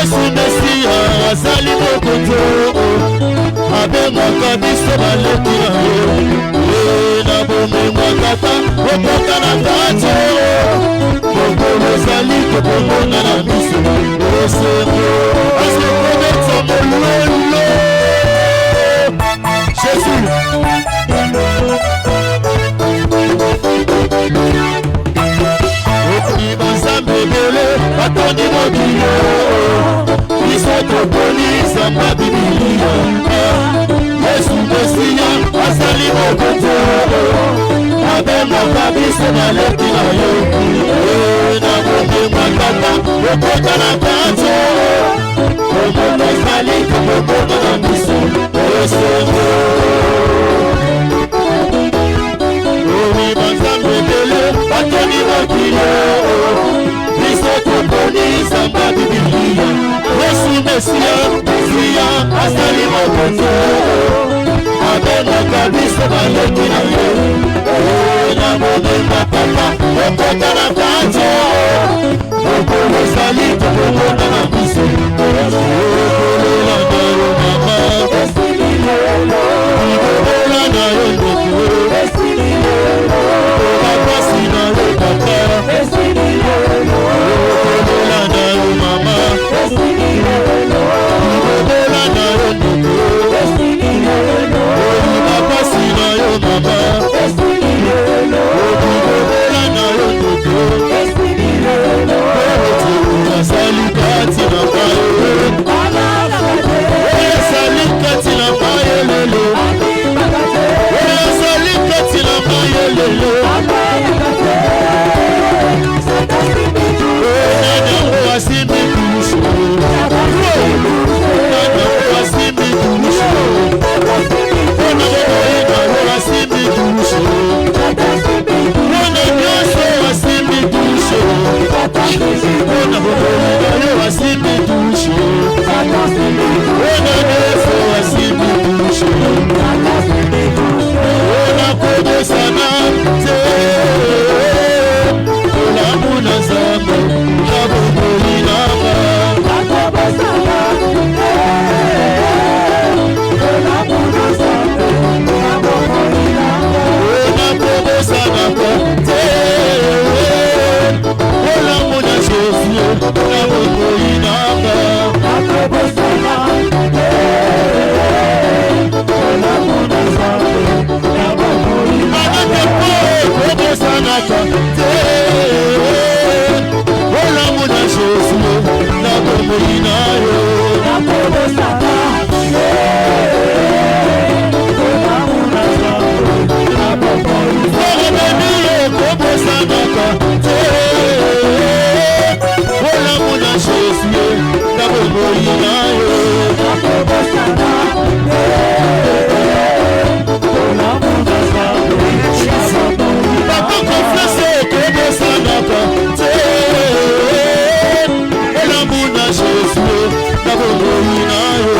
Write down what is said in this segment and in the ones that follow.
Yesu Mesia azali mokoto abe mwakabiso baleki na yo na bome mwakata okoka na tato mokolo ezali kobomona na miso osemo asekoneta mololo Jésus Bazambebele batoni mokilo biso tokolisa mpa bibilia Yesu Mesia azali mokoto abemaka biso baleki na yo na bombe makata okota na kanzo omoto ezali kobomona na biso osemo omi bazambebele batoni mokilo biso tokolisa mpa bibilia Yesu Mesia azali mokoto abemaka biso baleki na yo na bombe makata okota na kanzo okolo ezali kobomona na biso okolela na yo mama okolela na yo ndeko okapasi na yo papa okolela na yo mama okolela na yo ndeko okapasi na yo mama okolela na yo ndeko asali kati na paye asali kati na paye lelo asali kati na paye lelo nana wasimbi kusho nana wasimbi kusho nana wasimbi kusho nana nyoso wasimbi kusho nana wasimbi kusho nana nyoso wasimbi kusho nana kodosana te olamuna zambo nabobolinama nakobosanaka te olamuna Jésus nabobolinama kobosanaka te olamuna Jésus nabobolinayo kobosanaka te olamuna Jésus nabobolinayo bakokoflese kobosanaka te olamuna Jésus nabobolinayo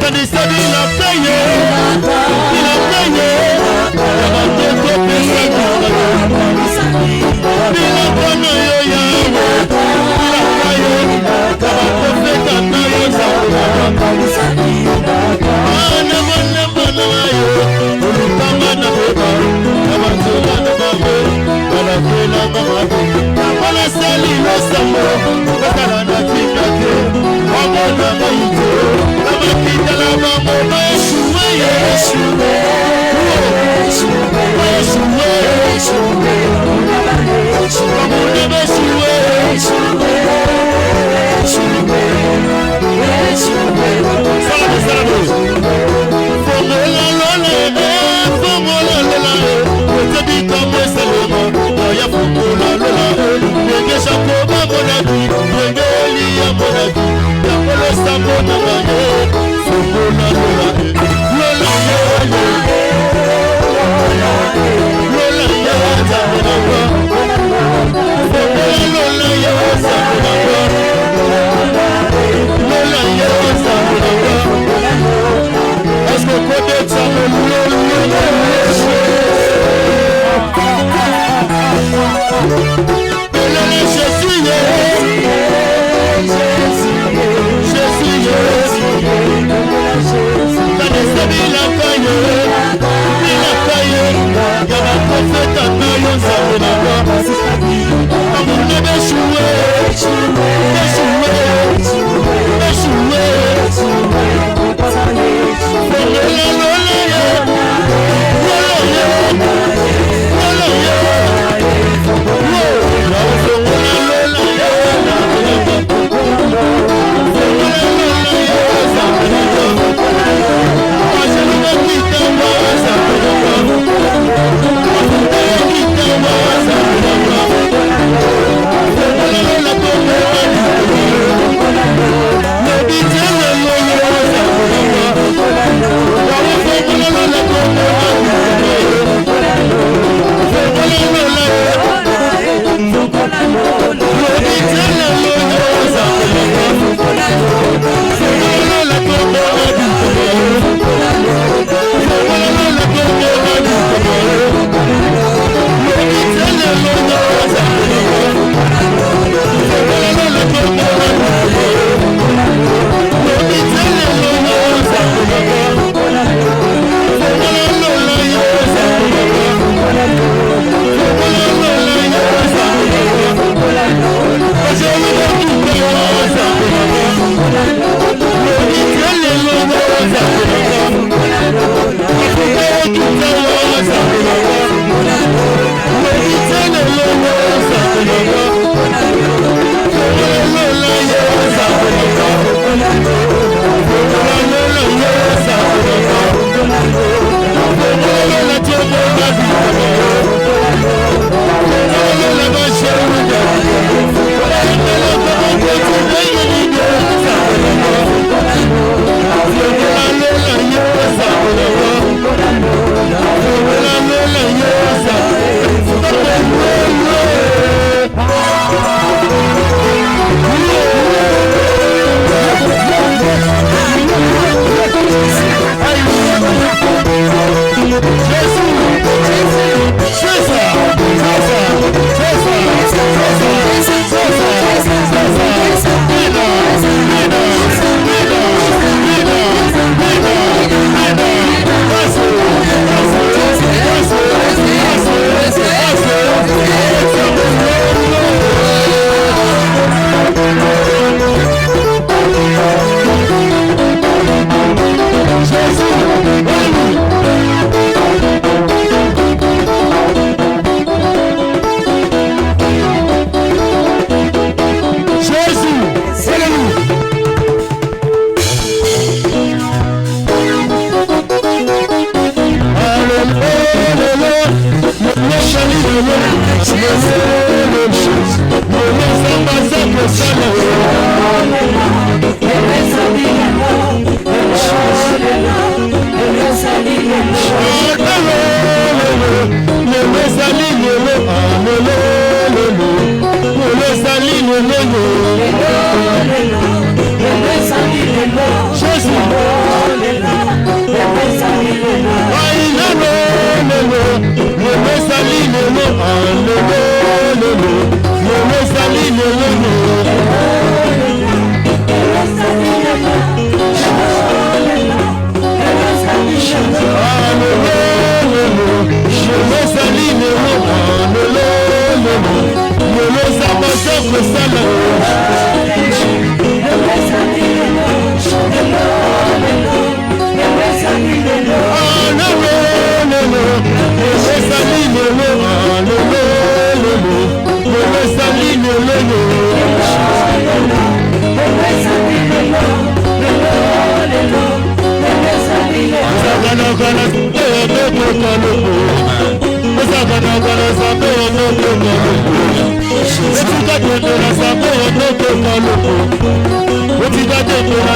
Kanisa Lolo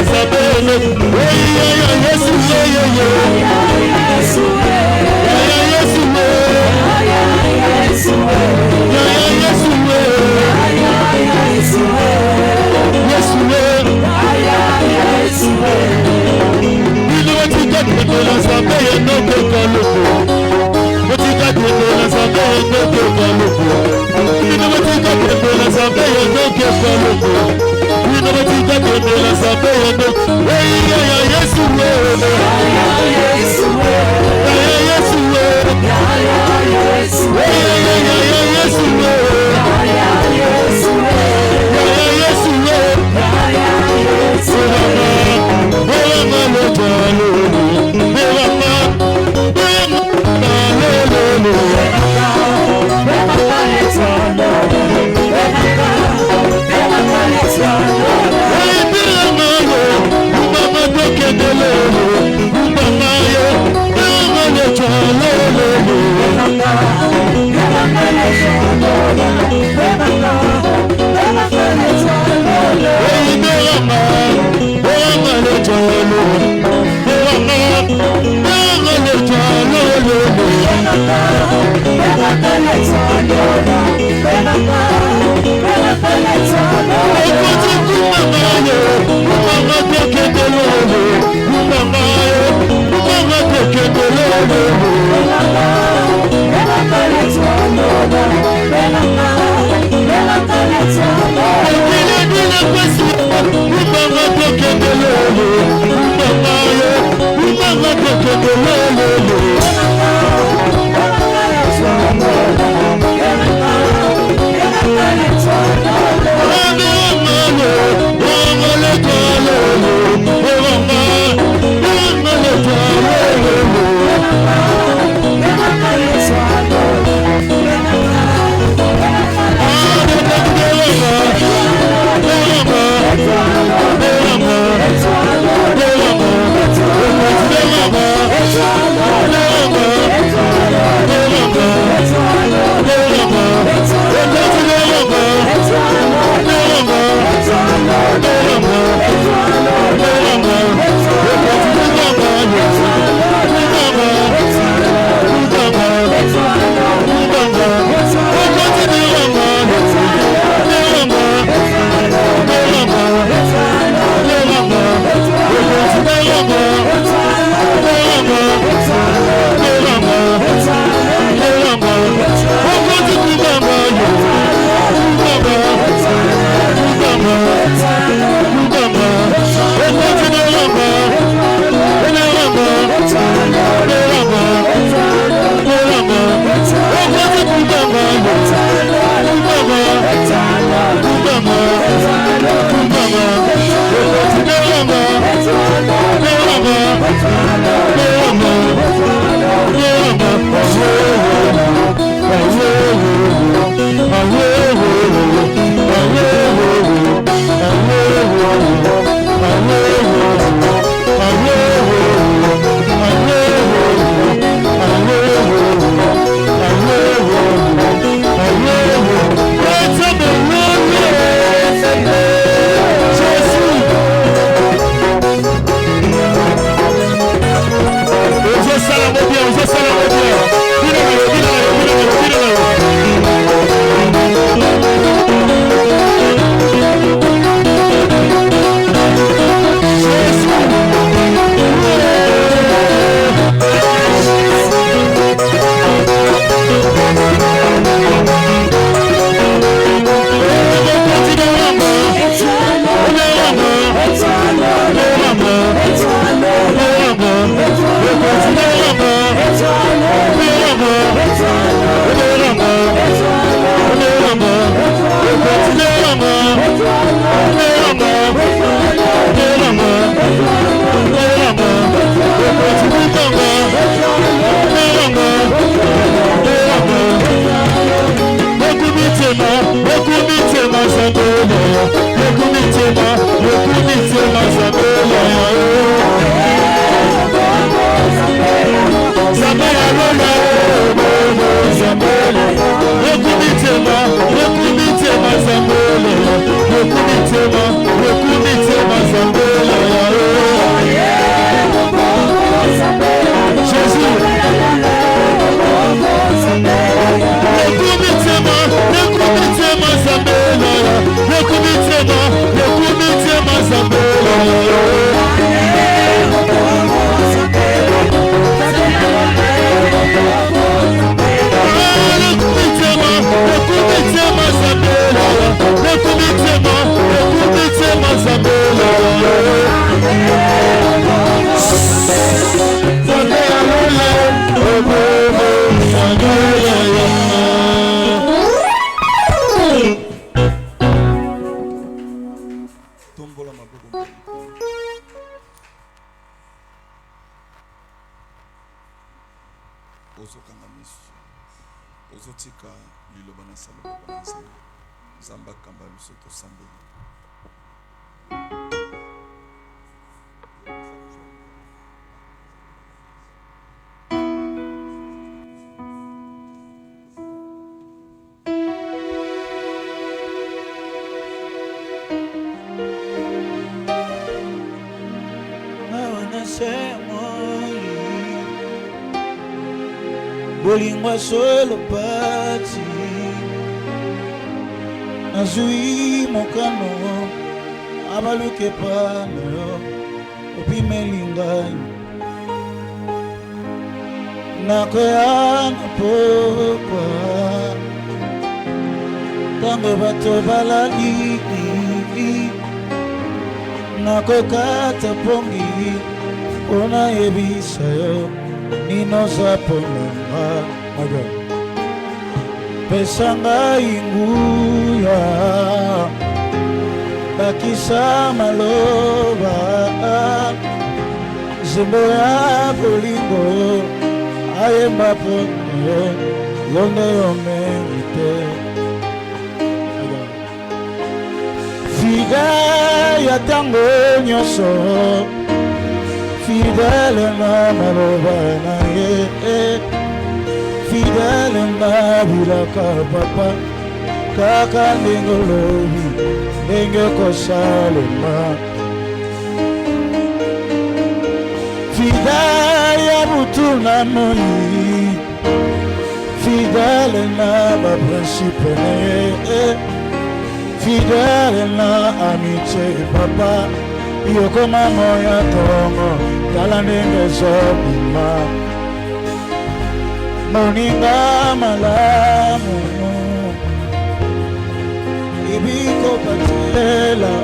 Away, ozokanga miso ozotika liloba na saloba na nzambe nzambe akamba biso tosambeli. Bolingwa solo pati nazui mokano abaluke pano opimelingai nakoya na pokwa tango bato balali nakokata pongi ona yebisa yo ninoza ponanga maga pesanga inguya bakisa maloba zembo ya bolingo ayemba pongo yonde yomerite figa ya tango nyoso fidèle na maloba na ye, fidèle na bilaka papa kaka ndenge lobi ndenge kosalema fidèle ya butu na moi fidèle na baprincipe na ye fidèle na amitié papa yokoma moya tongo tala ndenge zobima moninga malamu ibiko patela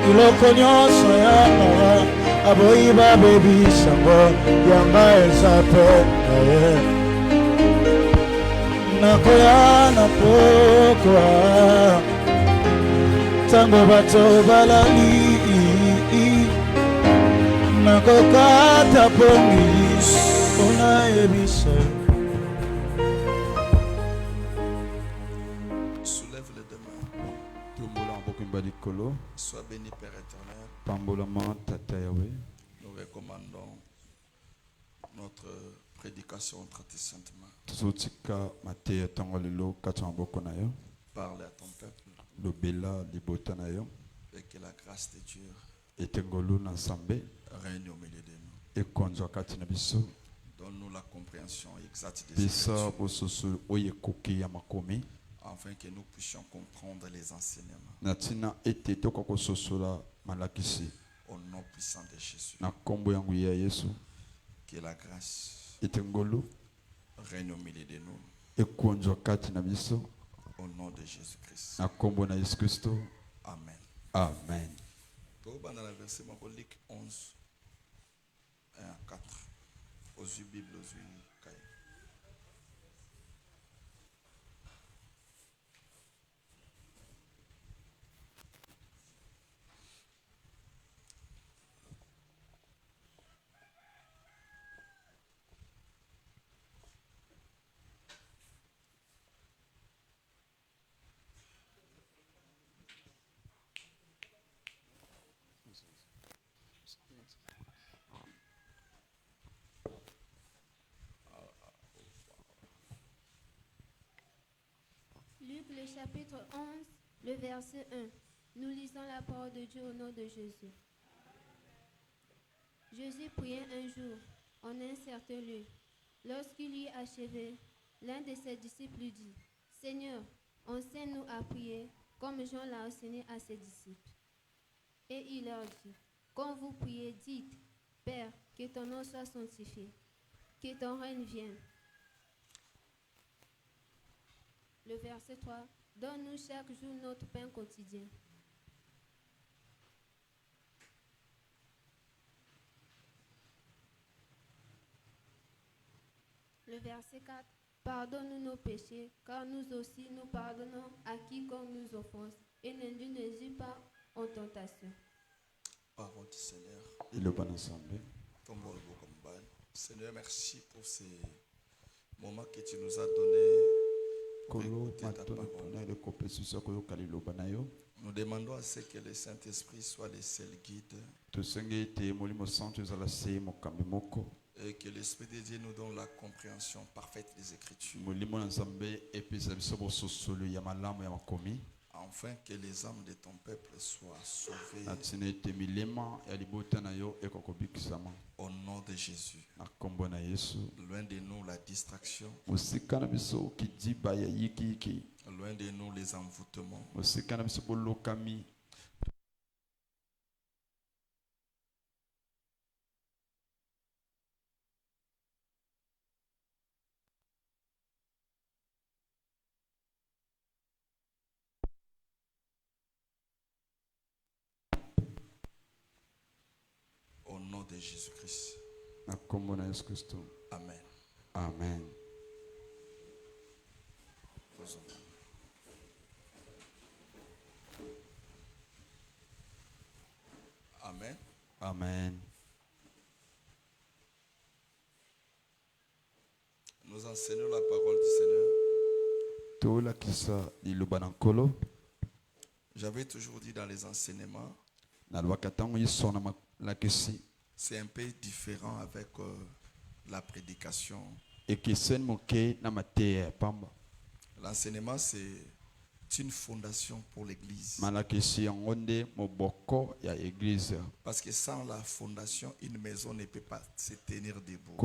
iloko nyonso ya aboyi babebisango yanga eza pe nakoya na pokwa tango bato balali nakokata pongi ona yebisa. Soulève les deux mains. Sois béni Père éternel. Nous recommandons notre prédication entre tes saintes mains. Parle à ton peuple. Et que la grâce de Dieu règne au milieu de nous. Donne-nous la compréhension exacte des Écritures, afin que nous puissions comprendre les enseignements. Au nom puissant de Jésus. Que la grâce règne au milieu de nous. Au nom de Jésus-Christ. Amen. Amen. Dans la verset Luc 11, 1 à 4. Aux yeux Bible, aux yeux Cahier. Luc le chapitre 11, le verset 1. Nous lisons la parole de Dieu au nom de Jésus. Jésus priait un jour en un certain lieu. Lorsqu'il eut achevé, l'un de ses disciples lui dit, « Seigneur, enseigne-nous à prier comme Jean l'a enseigné à ses disciples. » Et il leur dit, « Quand vous priez, dites, Père, que ton nom soit sanctifié, que ton règne vienne. » Le verset 3. Donne-nous chaque jour notre pain quotidien. Le verset 4. Pardonne-nous nos péchés, car nous aussi nous pardonnons à quiconque nous offense, et ne nous induis pas en tentation. Parole du Seigneur. Il est bon ensemble. Seigneur, merci pour ces moments que tu nous as donnés pour écouter ta parole. Nous demandons à ce que le Saint-Esprit soit le seul guide et que l'Esprit de Dieu nous donne la compréhension parfaite des Écritures. Afin que les âmes de ton peuple soient sauvées au nom de Jésus. Loin de nous la distraction, loin de nous les envoûtements. Au nom de Jésus-Christ. Amen. Amen. Amen. Amen. Nous enseignons la parole du Seigneur. J'avais toujours dit dans les enseignements, c'est un peu différent avec la prédication. L'enseignement, c'est une fondation pour l'église. Parce que sans la fondation, une maison ne peut pas se tenir debout.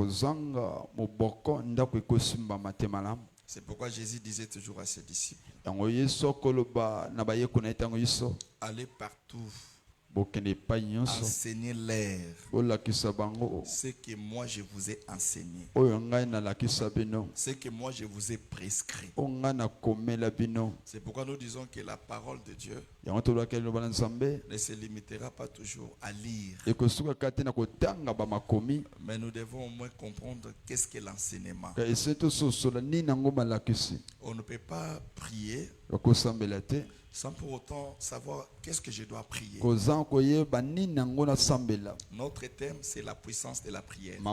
C'est pourquoi Jésus disait toujours à ses disciples, allez partout, enseignez-leur ce que moi je vous ai enseigné, ce que moi je vous ai prescrit. C'est pourquoi nous disons que la parole de Dieu ne se limitera pas toujours à lire, mais nous devons au moins comprendre qu'est-ce que l'enseignement. On ne peut pas prier sans pour autant savoir qu'est-ce que je dois prier. Notre thème, c'est la puissance de la prière. Nous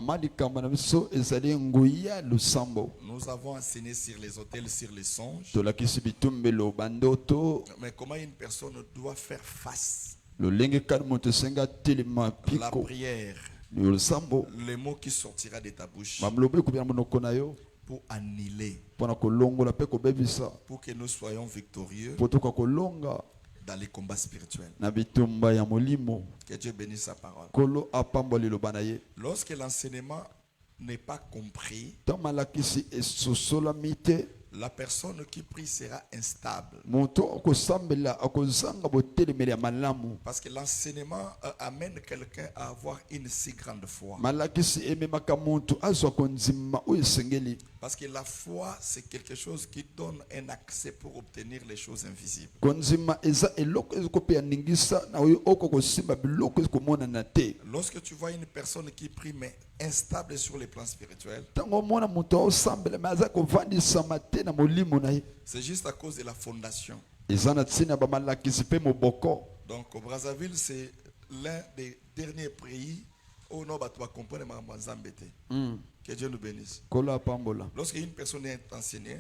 avons enseigné sur les autels, sur les songes. Mais comment une personne doit faire face à la prière, le mot qui sortira de ta bouche, pour annihiler, pour que nous soyons victorieux dans les combats spirituels. Que Dieu bénisse sa parole. Lorsque l'enseignement n'est pas compris, la personne qui prie sera instable. Parce que l'enseignement amène quelqu'un à avoir une si grande foi. Parce que la foi, c'est quelque chose qui donne un accès pour obtenir les choses invisibles. Lorsque tu vois une personne qui prie mais instable sur les plans spirituels, c'est juste à cause de la fondation. Donc au Brazzaville, c'est l'un des derniers pays où on va comprendre que Dieu nous bénisse. Lorsqu'une personne est enseignée,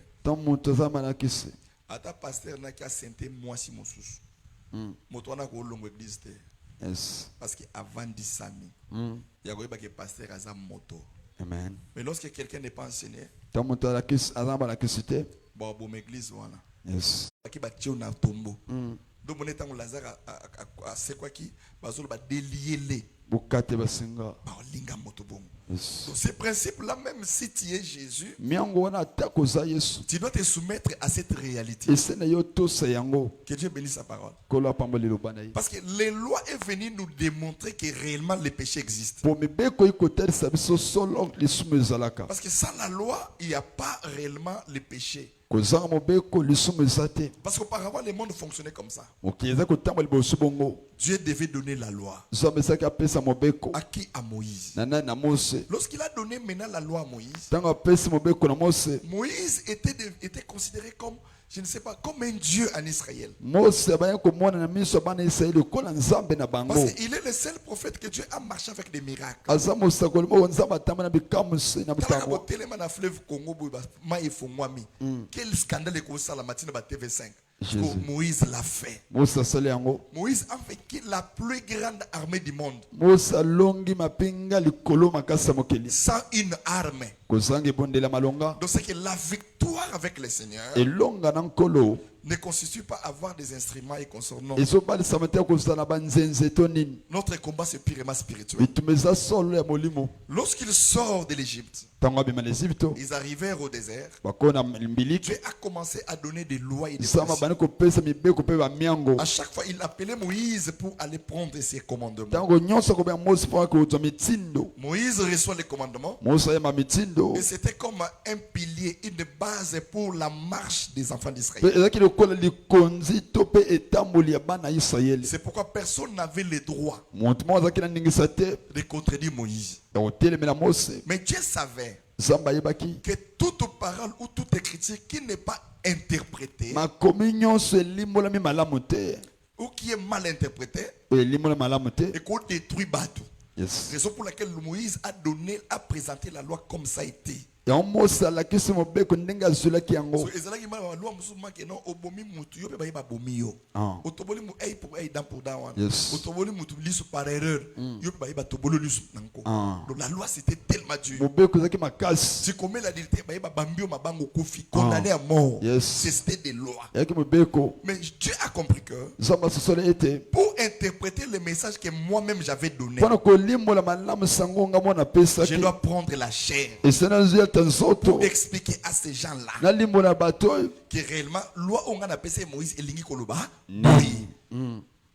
à ta pasteur n'a qu'à sentir moi si mon sous. Motona ko longo église te. Parce que avant 10 sami, il y a que pasteur a moto. Amen. Mais lorsque quelqu'un n'est pas enseigné, bon église voilà. Yes. Qui ba tio na tombo. Donc on est en Lazare à c'est quoi qui bazolo ba délier les. Bukate basinga. Ba linga moto bon. Donc ces principes-là, même si tu es Jésus, tu dois te soumettre à cette réalité. Que Dieu bénisse sa parole. Parce que les lois est venu nous démontrer que réellement les péchés existent. Parce que sans la loi, il n'y a pas réellement les péchés. Parce qu'auparavant, le monde fonctionnait comme ça. Dieu devait donner la loi. À qui? À Moïse. Lorsqu'il a donné maintenant la loi à Moïse, Moïse était considéré comme Je ne sais pas, comme un Dieu en Israël. Mose abaya komona na miso bana Israeli kola nzambe na bango. Parce qu'il est le seul prophète que Dieu a marché avec des miracles. Aza musakoli mo nzambe atamba na bikamusi na Quand bitango. on a le fleuve Congo, quel scandale est comme ça la matinée de TV5. Parce que Moïse l'a fait. Mose asali yango. Moïse a fait la plus grande armée du monde. Mose alongi mapinga likolo makasa mokeli. Sans une arme. Kozangi bondela malonga. Donc c'est que la victoire avec le Seigneur Elonga na nkolo. ne constitue pas avoir des instruments et consorts. Non. Ezobalisa mate kozana banzenze to nini. Notre combat c'est purement spirituel. Bitumeza solo ya molimo. Lorsqu'il sort de l'Égypte, Tango abima na Egypte. ils arrivèrent au désert. Bakona mbiliki. Dieu a commencé à donner des lois et des Sama principes. bani kopesa mibeko pe ba miango. À chaque fois, il appelait Moïse pour aller prendre ses commandements. Tango nyonso ko ba Mose pour ko zo mitindo. Moïse reçoit les commandements. Mose ya mitindo. Et c'était comme un pilier, une base pour la marche des enfants d'Israël. Pe ezaki lokola likonzi to pe etamboli ya bana Israeli. C'est pourquoi personne n'avait le droit Montu mo azaki na ningisa te. de contredire Moïse. Ya otelemela Mose. Mais Dieu savait Zamba yebaki. que toute parole ou toute écriture qui n'est pas interprétée Makomi nyonso elimbolami malamu te. ou qui est mal interprétée Elimbola malamu te. et qu'on détruit bateau. Yes. Raison pour laquelle Moïse a présenté la loi comme ça a été. Ya Mose alakisi mobeko ndenge azulaki yango. So ezalaki ma loi musulman ke non obomi mutu yo pe ba bomi yo. Ah. Otoboli mu ay pour ay dent pour dent wana. Yes. Otoboli mutu lisu par erreur. Yo pe ba tobolo lisu nanko. Ah. Donc la loi c'était tellement dur. Mobeko ezaki makasi. Si commet l'adultère ba bambio mabango kofi condamné à mort. Yes. C'était des lois. Yaki mobeko. Mais Dieu a compris que Zamba sosole ete. pour interpréter le message que moi-même j'avais donné, Pona kolimbola malamu sango nga mona pesa je ki. dois prendre la chair Esena zia tanzoto. pour expliquer à ces gens-là Na limbola bato. que réellement loi on a appelé Moïse et lingi koloba. Oui.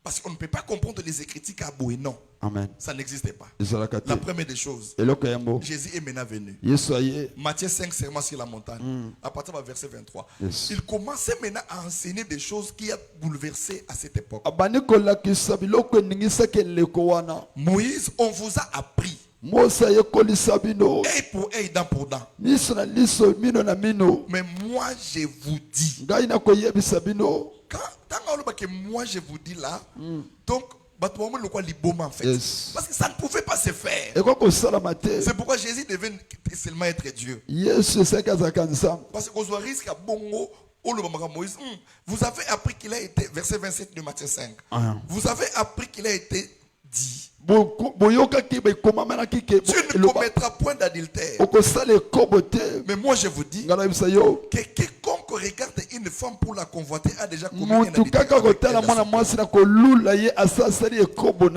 Parce qu'on ne peut pas comprendre les écritures à Boué, non. Amen. Ça n'existait pas. Ezalaka te. La première des choses, Eloko yango. Jésus est maintenant venu. Yesu aye. Matthieu 5, serment sur la montagne, à partir du verset 23. Yes. Il commençait maintenant à enseigner des choses qui a bouleversé à cette époque. Abani kolakisa biloko eningisaki eleko wana. Moïse, on vous a appris. Mose ayekolisa bino. Œil pour œil, dent pour dent. Liso na liso, mino na mino. Mais moi, je vous dis. Ngai nakoyebisa bino. Tant que moi, je vous dis là, donc, le quoi liboma en fait. Yes. Parce que ça ne pouvait pas se faire. Eko kosalama te. C'est pourquoi Jésus devait seulement être Dieu. Yesu esaki azalaka nzambe. Parce qu'on soit risque à bongo. Moïse, vous avez appris qu'il a été, verset 27 de Matthieu 5. Vous avez appris qu'il a été dit. Tu ne commettras point d'adultère. Mais moi je vous dis que quiconque regarde une femme pour la convoiter a déjà commis un adultère.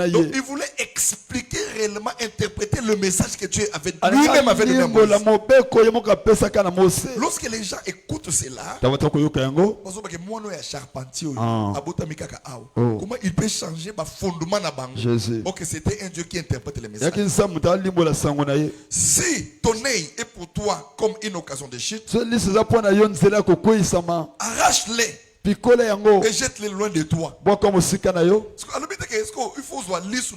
Donc il voulait expliquer réellement, interpréter le message que Dieu avait lui-même avait donné à Moïse. Lorsque les gens écoutent cela, comment il peut changer le fondement de bango? Ok, c'était un Dieu qui interprète les messages. Si ton œil est pour toi comme une occasion de chute, arrache-les et jette-les loin de toi. Il faut voir l'issue.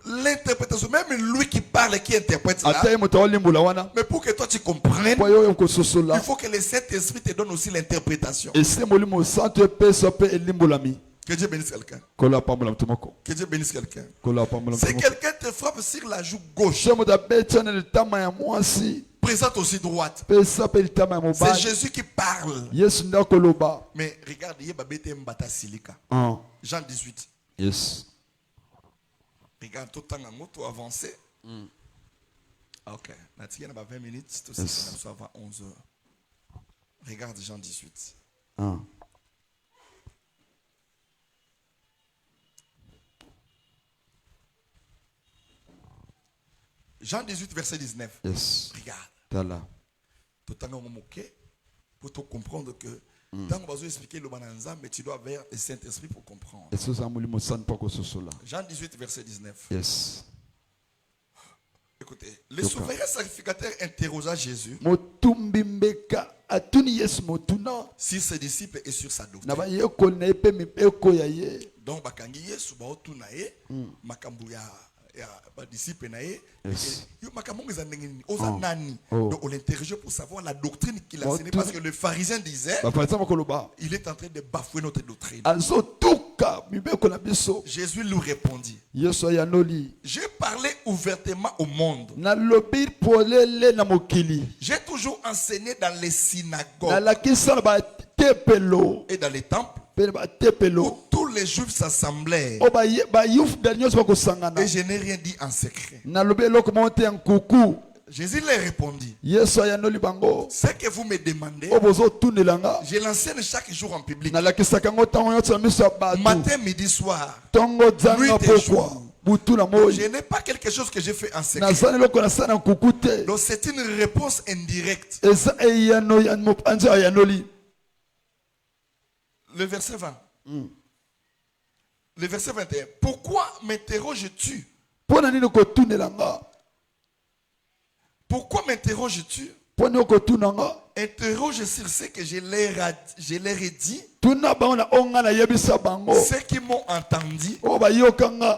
L'interprétation, même lui qui parle, qui interprète cela, mais pour que toi tu comprennes, il faut que le Saint-Esprit te donne aussi l'interprétation. Que Dieu bénisse quelqu'un. Que Dieu bénisse quelqu'un. Si quelqu'un te frappe sur la joue gauche, présente aussi droite. C'est Jésus qui parle. Mais regarde, il y a Jean 18. Yes. Regarde, tout le temps, tu avances. Ok. Il y a 20 minutes. Tout ça, avant 11 heures. Regarde Jean 18. Jean 18, verset 19. Yes. Regarde. Tout le temps, pour te comprendre que tant que tu expliquer le bananza, mais tu dois vers le Saint-Esprit pour comprendre. Jean 18, verset 19. Yes. Écoutez, le souverain sacrificateur interrogea Jésus sur ses disciples et sur sa doctrine. Donc, bakangi Yesu ba otuna ye makambu disciple naé. Yes. Donc on l'interrogeait pour savoir la doctrine qu'il a enseignée parce que le pharisien disait il est en train de bafouer notre doctrine. Jésus lui répondit, j'ai parlé ouvertement au monde. J'ai toujours enseigné dans les synagogues et dans les temples où tous les juifs s'assemblaient. Et je n'ai rien dit en secret. Jésus leur répondit, ce que vous me demandez, je l'enseigne chaque jour en public. Matin, midi, soir, nuit et jour. Je n'ai pas quelque chose que j'ai fait en secret. Donc c'est une réponse indirecte. Le verset 20. Le verset 21. Pourquoi m'interroges-tu? Pourquoi m'interroges-tu? Interroge sur ce que je leur ai dit. Ceux qui m'ont entendu,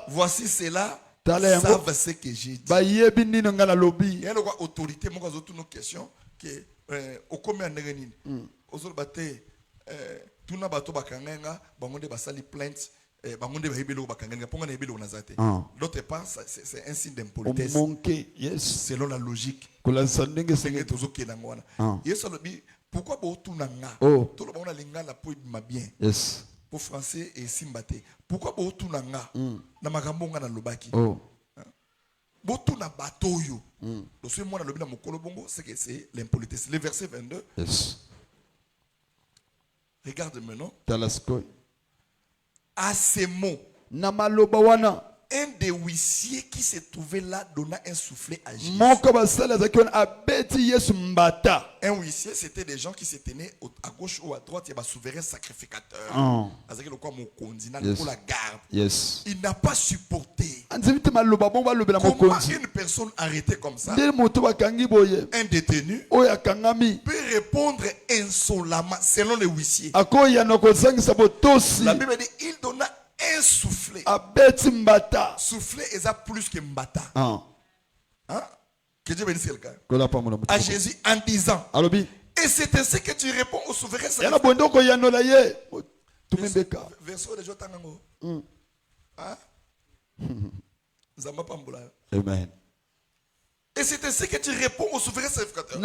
voici cela, savent ce que j'ai dit. Il y a une autorité, moi, j'ai toutes nos questions. Au combien de tout na bato bakanganga bangonde basali plainte bangonde bahibelo bakanganga ponga na hibelo nazate. L'autre part c'est un signe d'impolitesse selon la logique. Pourquoi botunanga tout le monde linga la po ma bien pour français et simbate. Pourquoi botunanga na makambo nga na lobaki botuna batoyo donc ce moi na lobi na mokolo bongo c'est que c'est l'impolitesse. Le verset 22. Regarde maintenant. À ces mots, un des huissiers qui se trouvait là donna un soufflet à Jésus. Un huissier, c'était des gens qui se tenaient à gauche ou à droite. Il y a un souverain sacrificateur. Yes. Il n'a pas supporté. Comment une personne arrêtée comme ça, un détenu, peut répondre insolemment selon le huissier. La Bible dit il donna un soufflet. Soufflet est plus que mbata. Que Dieu bénisse quelqu'un. À Jésus en disant, et c'est ainsi que tu réponds au souverain sacrificateur. Amen. Et c'est ainsi que tu réponds au souverain sacrificateur.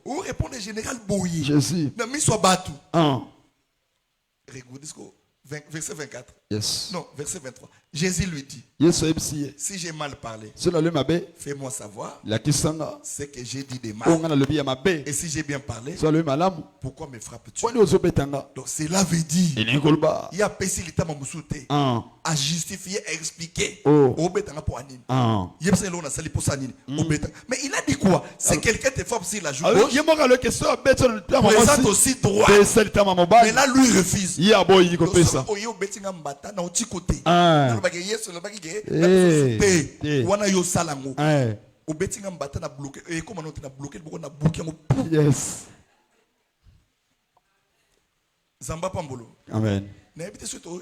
Ou répond le général Boye. Jésus. Verset 24. Yes. Non, verset 23. Jésus lui dit, si j'ai mal parlé, fais-moi savoir ce que j'ai dit de mal. Et si j'ai bien parlé, pourquoi me frappes-tu? Donc cela veut dire, il y a pessi l'état mamoussouté à justifier, à expliquer. Mais il a dit quoi? C'est quelqu'un te frappe sur la joue gauche, présente aussi droit. Mais là, lui refuse. Yes. Zamba Pambolo. Amen.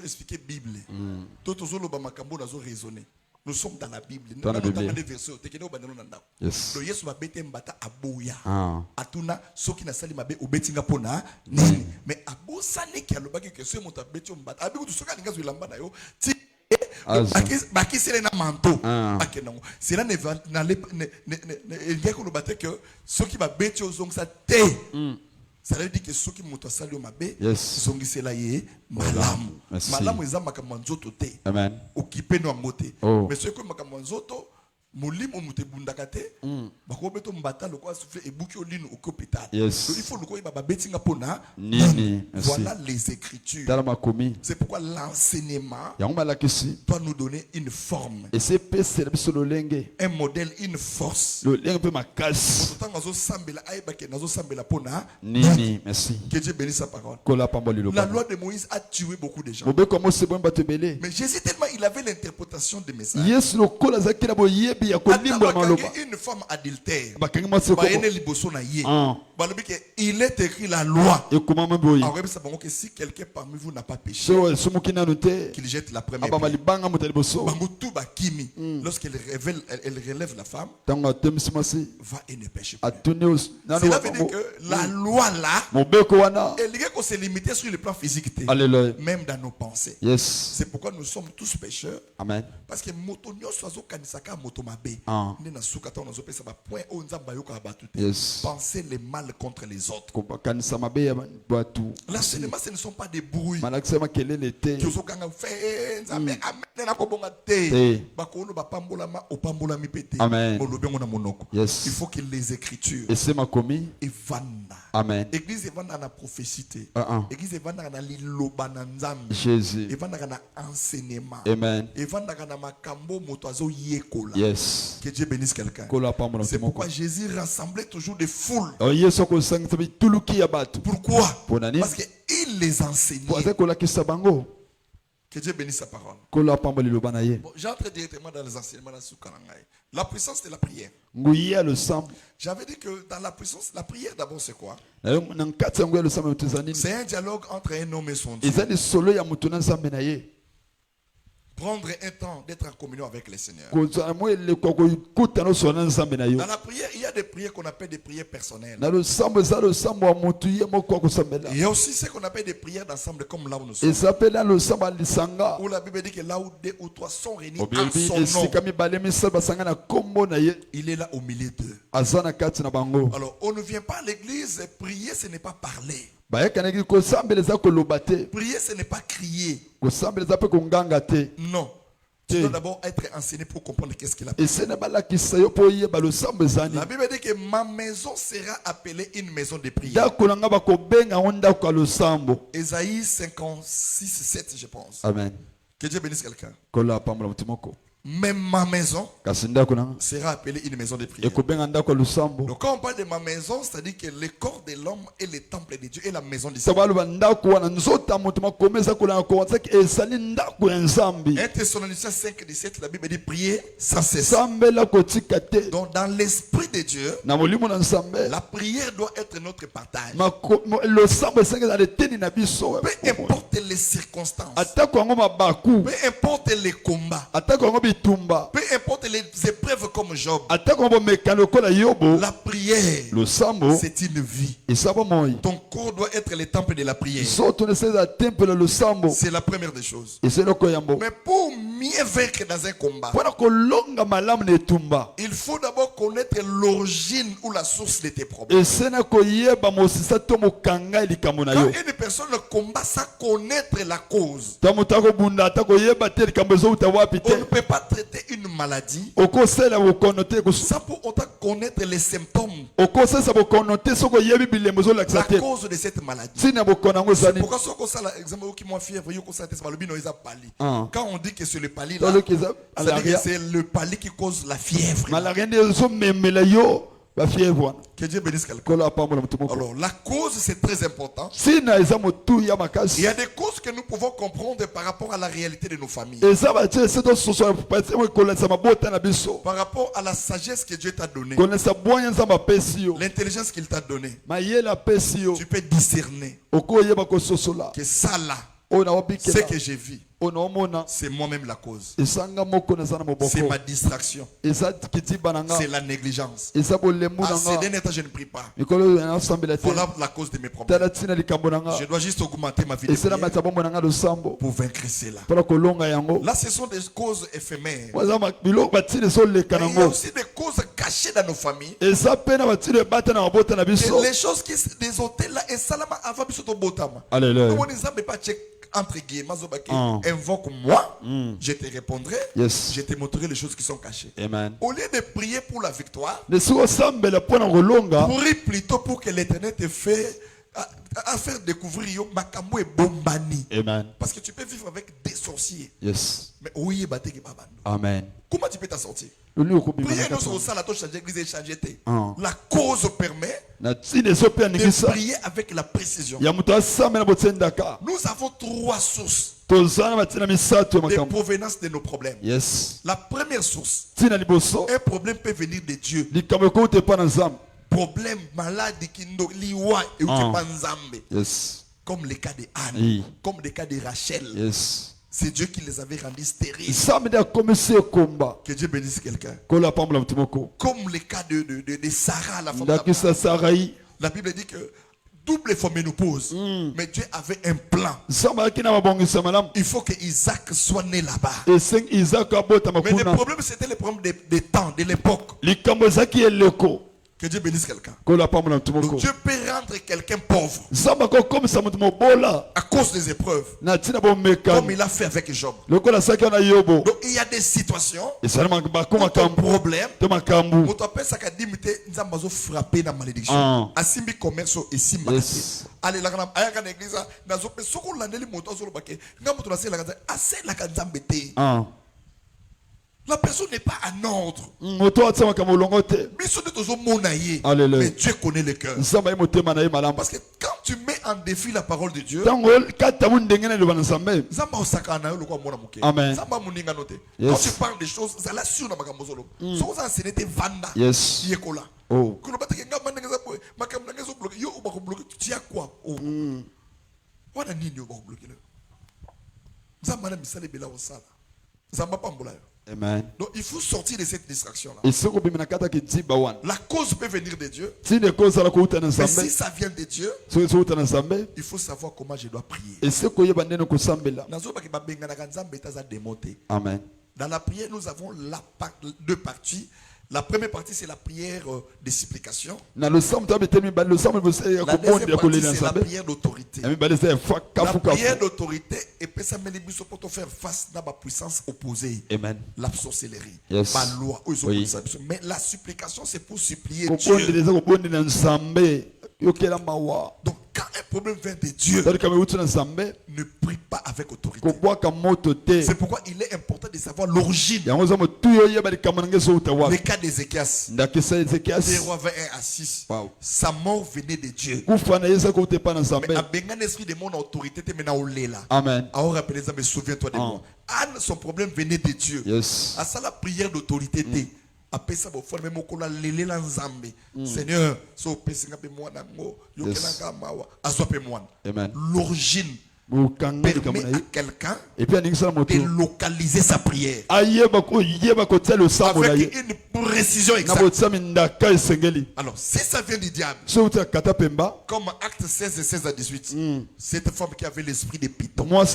Expliquer Bible. Nous sommes dans la Bible. Dans la Bible. Yes. Mais cela ne va que ceux qui ça veut dire que ceux qui m'ont salé au mabé, sont là malam. Malam est makamwanzoto te. Amen. Occupé no amote. Mais ceux qui makamwanzoto, molimo mute bundakate, bakobeto mbata lokwa souffler et bouki olino au hôpital. Donc il faut le koyi baba betinga pona. Voilà les écritures. C'est pourquoi l'enseignement doit nous donner une forme, un modèle, une force. Que Dieu bénisse sa parole. La loi de Moïse a tué beaucoup de gens. Mais Jésus tellement il avait l'interprétation des messages. ya kolimbwa maloba une femme adultère, bakangi mwasi ko bayene liboso na ye. ah Balobi ke il est écrit la loi. ekuma mamboyi Alors que si quelqu'un parmi vous n'a pas péché, so sumukina nute qu'il jette la première aba pierre. malibanga mutali boso Bango tout bakimi. Lorsqu'elle elle relève la femme, tanga temsimasi va et ne pêche pas. atune nanu Cela wa veut dire que la loi là, mobeko wana elle dit qu'on s'est limité sur le plan physique, alléluia même dans nos pensées. yes C'est pourquoi nous sommes tous pécheurs. amen Parce que moto nyoso azokanisaka moto mabe. ah Nde na suka ta onazopesa ba point o nzamba yoka batu te. yes Penser les mal contre les autres. ko kanisa mabe ya batu Là seulement ce ne sont pas des bruits. malakisa makelele te Qui ozokanga fait nzambe amen na kobonga te. te Bakono ba pambola ma opambola mi pete. Amen. Molobengo na monoko. yes Il faut que les écritures esema komi evanda. amen Église evanda na prophétie te. ah Église evanda na liloba na nzambe. Jésus Evanda na enseignement. amen Evanda na makambo moto azo yekola. yes Que Dieu bénisse quelqu'un. kola pambola C'est moko pourquoi Jésus rassemblait toujours des foules. yesu ko sangisa bituluki ya batu Pourquoi? Ponani. Parce qu'il les enseignait. poza kola kisa bango Que Dieu bénisse sa parole. kola pambola liloba na ye Bon, j'entre directement dans les enseignements de Soukarangaï. La puissance de la prière. nguyi ya losambo J'avais dit que dans la puissance, la prière d'abord c'est quoi? na nkati yango ya losambo tuza nini C'est un dialogue entre un homme et son Dieu. eza lisolo ya mutu na nzambe na ye Prendre un temps d'être en communion avec le Seigneur. kozala mo elekwa kokuta nosolo na nzambe na yo Dans la prière, il y a des prières qu'on appelle des prières personnelles. na losambo eza losambo ya mutu ye moko akosambela Il y a aussi ce qu'on appelle des prières d'ensemble comme là où nous sommes. eza mpe na losambo ya lisanga Où la Bible dit que là où deux ou trois sont réunis en obilobi son nom, esika mibale misala basanga na kombo na ye il est là au milieu d'eux. aza na kati na bango Alors, on ne vient pas à l'église, prier ce n'est pas parler. bayekanaki kosambela eza koloba te Prier ce n'est pas crier. kosambela eza mpe konganga te Non. Tu dois d'abord être enseigné pour comprendre qu'est-ce qu'il a fait. esene balakisa yo mpo oyeba losambo ezani La Bible dit que ma maison sera appelée une maison de prière. ndako na nga bakobenga yango ndako ya losambo Ésaïe 56, 7, je pense. amen Que Dieu bénisse quelqu'un. kola pambola mutu moko Même ma maison kasi ndako na nga sera appelée une maison de prière. ekobenga ndako ya losambo Donc quand on parle de ma maison, c'est-à-dire que le corps de l'homme est le temple de Dieu et la maison du so Seigneur. baloba ndako wana nzota moto makoma eza kolanga kowanzaki ezali ndako ya nzambe 1 Thessaloniciens 5, 17, la Bible dit prier sans cesse. sambela kotika te Donc dans l'esprit de Dieu, na molimo na nzambe la prière doit être notre partage. losambo esenge eza leteni na biso Peu importe les circonstances, atako yango mabaku peu importe les combats, atako yango bitumba peu importe les épreuves comme Job, atako yango bomekano lokola yobo la prière, losambo c'est une vie. eza bomoi Ton corps doit être le temple de la prière. zoto na eseza tempelo losambo C'est la première des choses. eza eloko yambo Mais pour mieux vaincre dans un combat, mpona kolonga malamu na etumba il faut d'abord connaître l'origine ou la source de tes problèmes. esena koyeba mosisa to mokanga likambo na Quand yo une personne combat sans connaître la cause, ta moto akobunda ata koyeba te likambo ezouta wapi on te ne peut pas traiter une maladie okosala bokono te sans pour autant connaître les symptômes, okosalisa bokono te soki oyebi bilembo ezolakisa la te cause de cette maladie. ntina bokono yango ezani Pourquoi ce qu'on ça, exemple, qui m'a fièvre, you ça test malobino ils a pali. Ah. Quand on dit que c'est le pali là, toloki eza ça veut dire que malaria c'est le pali qui cause la fièvre. malaria nde ezomemela yo bafievre wana Que Dieu bénisse quelqu'un. kolo apambola moto moko Alors la cause c'est très important. ntina eza motu ya Il makasi y a des causes que nous pouvons comprendre par rapport à la réalité de nos familles, eza batie ese tososo kolesa mabota na biso par rapport à la sagesse que Dieu t'a donnée, kolesa bwanya nzambe apesi yo l'intelligence qu'il t'a donnée. mayele apesi yo Tu peux discerner okoyeba kososola que ça là, oyo ce naobikela que j'ai vu, oyo naomona c'est moi-même la cause. esanga moko naza na C'est moboko ma distraction. eza kitiba na nga C'est la négligence. eza bolemu À na ces nga derniers temps, je ne prie pas. mikolo oyo nasambela te Voilà la cause de mes problèmes. tala ntina likambo na nga Je dois juste augmenter ma vie de esala prière matisa bombo na nga losambo pour vaincre cela. mpona kolonga yango Là, ce sont des causes éphémères. waza biloko batina ezoleka Mais il y a nango aussi des causes cachées dans nos familles. eza mpe na batina ebata na mabota na Et biso les choses qui des hôtels là et salama avant biso to botama. Alléluia. Donc on ne pas check entre guillemets zobaki, Ah. invoque-moi, je te répondrai, Yes. je te montrerai les choses qui sont cachées. amen Au lieu de prier pour la victoire, nesi osambela mpona kolonga prie plutôt pour que l'Éternel te fait à faire découvrir yo makambo et bombani. Amen. Parce que tu peux vivre avec des sorciers. Yes. Mais oui, batté que babando. Amen. Comment tu peux t'en sortir? Priez Priez nous sur ça, la touche changer l'église et changer. Ah. La cause permet de prier avec la précision. Nous avons 3 sources de provenance de nos problèmes. Yes. La première source, un problème peut venir de Dieu. Problème malade qui liwa et yes. comme le cas de Anne, Oui. comme le cas de Rachel. Yes. C'est Dieu qui les avait rendus stériles. Que Dieu bénisse quelqu'un. Comme le cas de Sarah, la femme d'Abraham. La Bible dit que double fois ménopause. Mais Dieu avait un plan. Il faut que Isaac soit né là-bas. Mais le problème, c'était le problème des temps, de l'époque. Que Dieu bénisse quelqu'un. Donc Dieu peut rendre quelqu'un pauvre à cause des épreuves. Comme il a fait avec Job. Donc il y a des situations où ton problème, où tu appelles ça qu'à limiter, nous avons frappé dans la malédiction. Asimbi commerce et simba. Allez, la grande église, nous avons fait ce qu'on l'a dit, nous avons fait assez la canzambete. La personne n'est pas en ordre. Mais Dieu connaît le cœur. Parce que quand tu mets en défi la parole de Dieu, Amen. quand tu parles des choses, ça l'a sur Yes. Oh. Amen. Donc il faut sortir de cette distraction-là. La cause peut venir de Dieu. Mais si ça vient de Dieu, il faut savoir comment je dois prier. Amen. Dans la prière, nous avons 2 parties. La première partie, c'est la prière de supplication. La deuxième partie, c'est la prière d'autorité. La prière d'autorité et peut s'amener pour faire face à la puissance opposée. Amen. La sorcellerie. Yes. La loi. Oui. Mais la supplication, c'est pour supplier Dieu. Donc, quand un problème vient de Dieu, ne prie pas avec autorité. C'est pourquoi il est important de savoir l'origine. Le cas d'Ézéchias. Des Rois 21 à 6. Wow. Sa mort venait de Dieu. Mais avec un esprit de mon autorité, tu es maintenant au lait là. Amen. Alors, rappelez-moi, souviens-toi de moi. Anne, son problème venait de Dieu. Yes. À ça, la prière d'autorité, après ça, vous faites même Seigneur, l'origine permet à quelqu'un de localiser sa prière avec une précision exacte. Alors, si ça vient du diable, comme Acte 16 et 16 à 18, cette femme qui avait l'esprit de Python. Donc,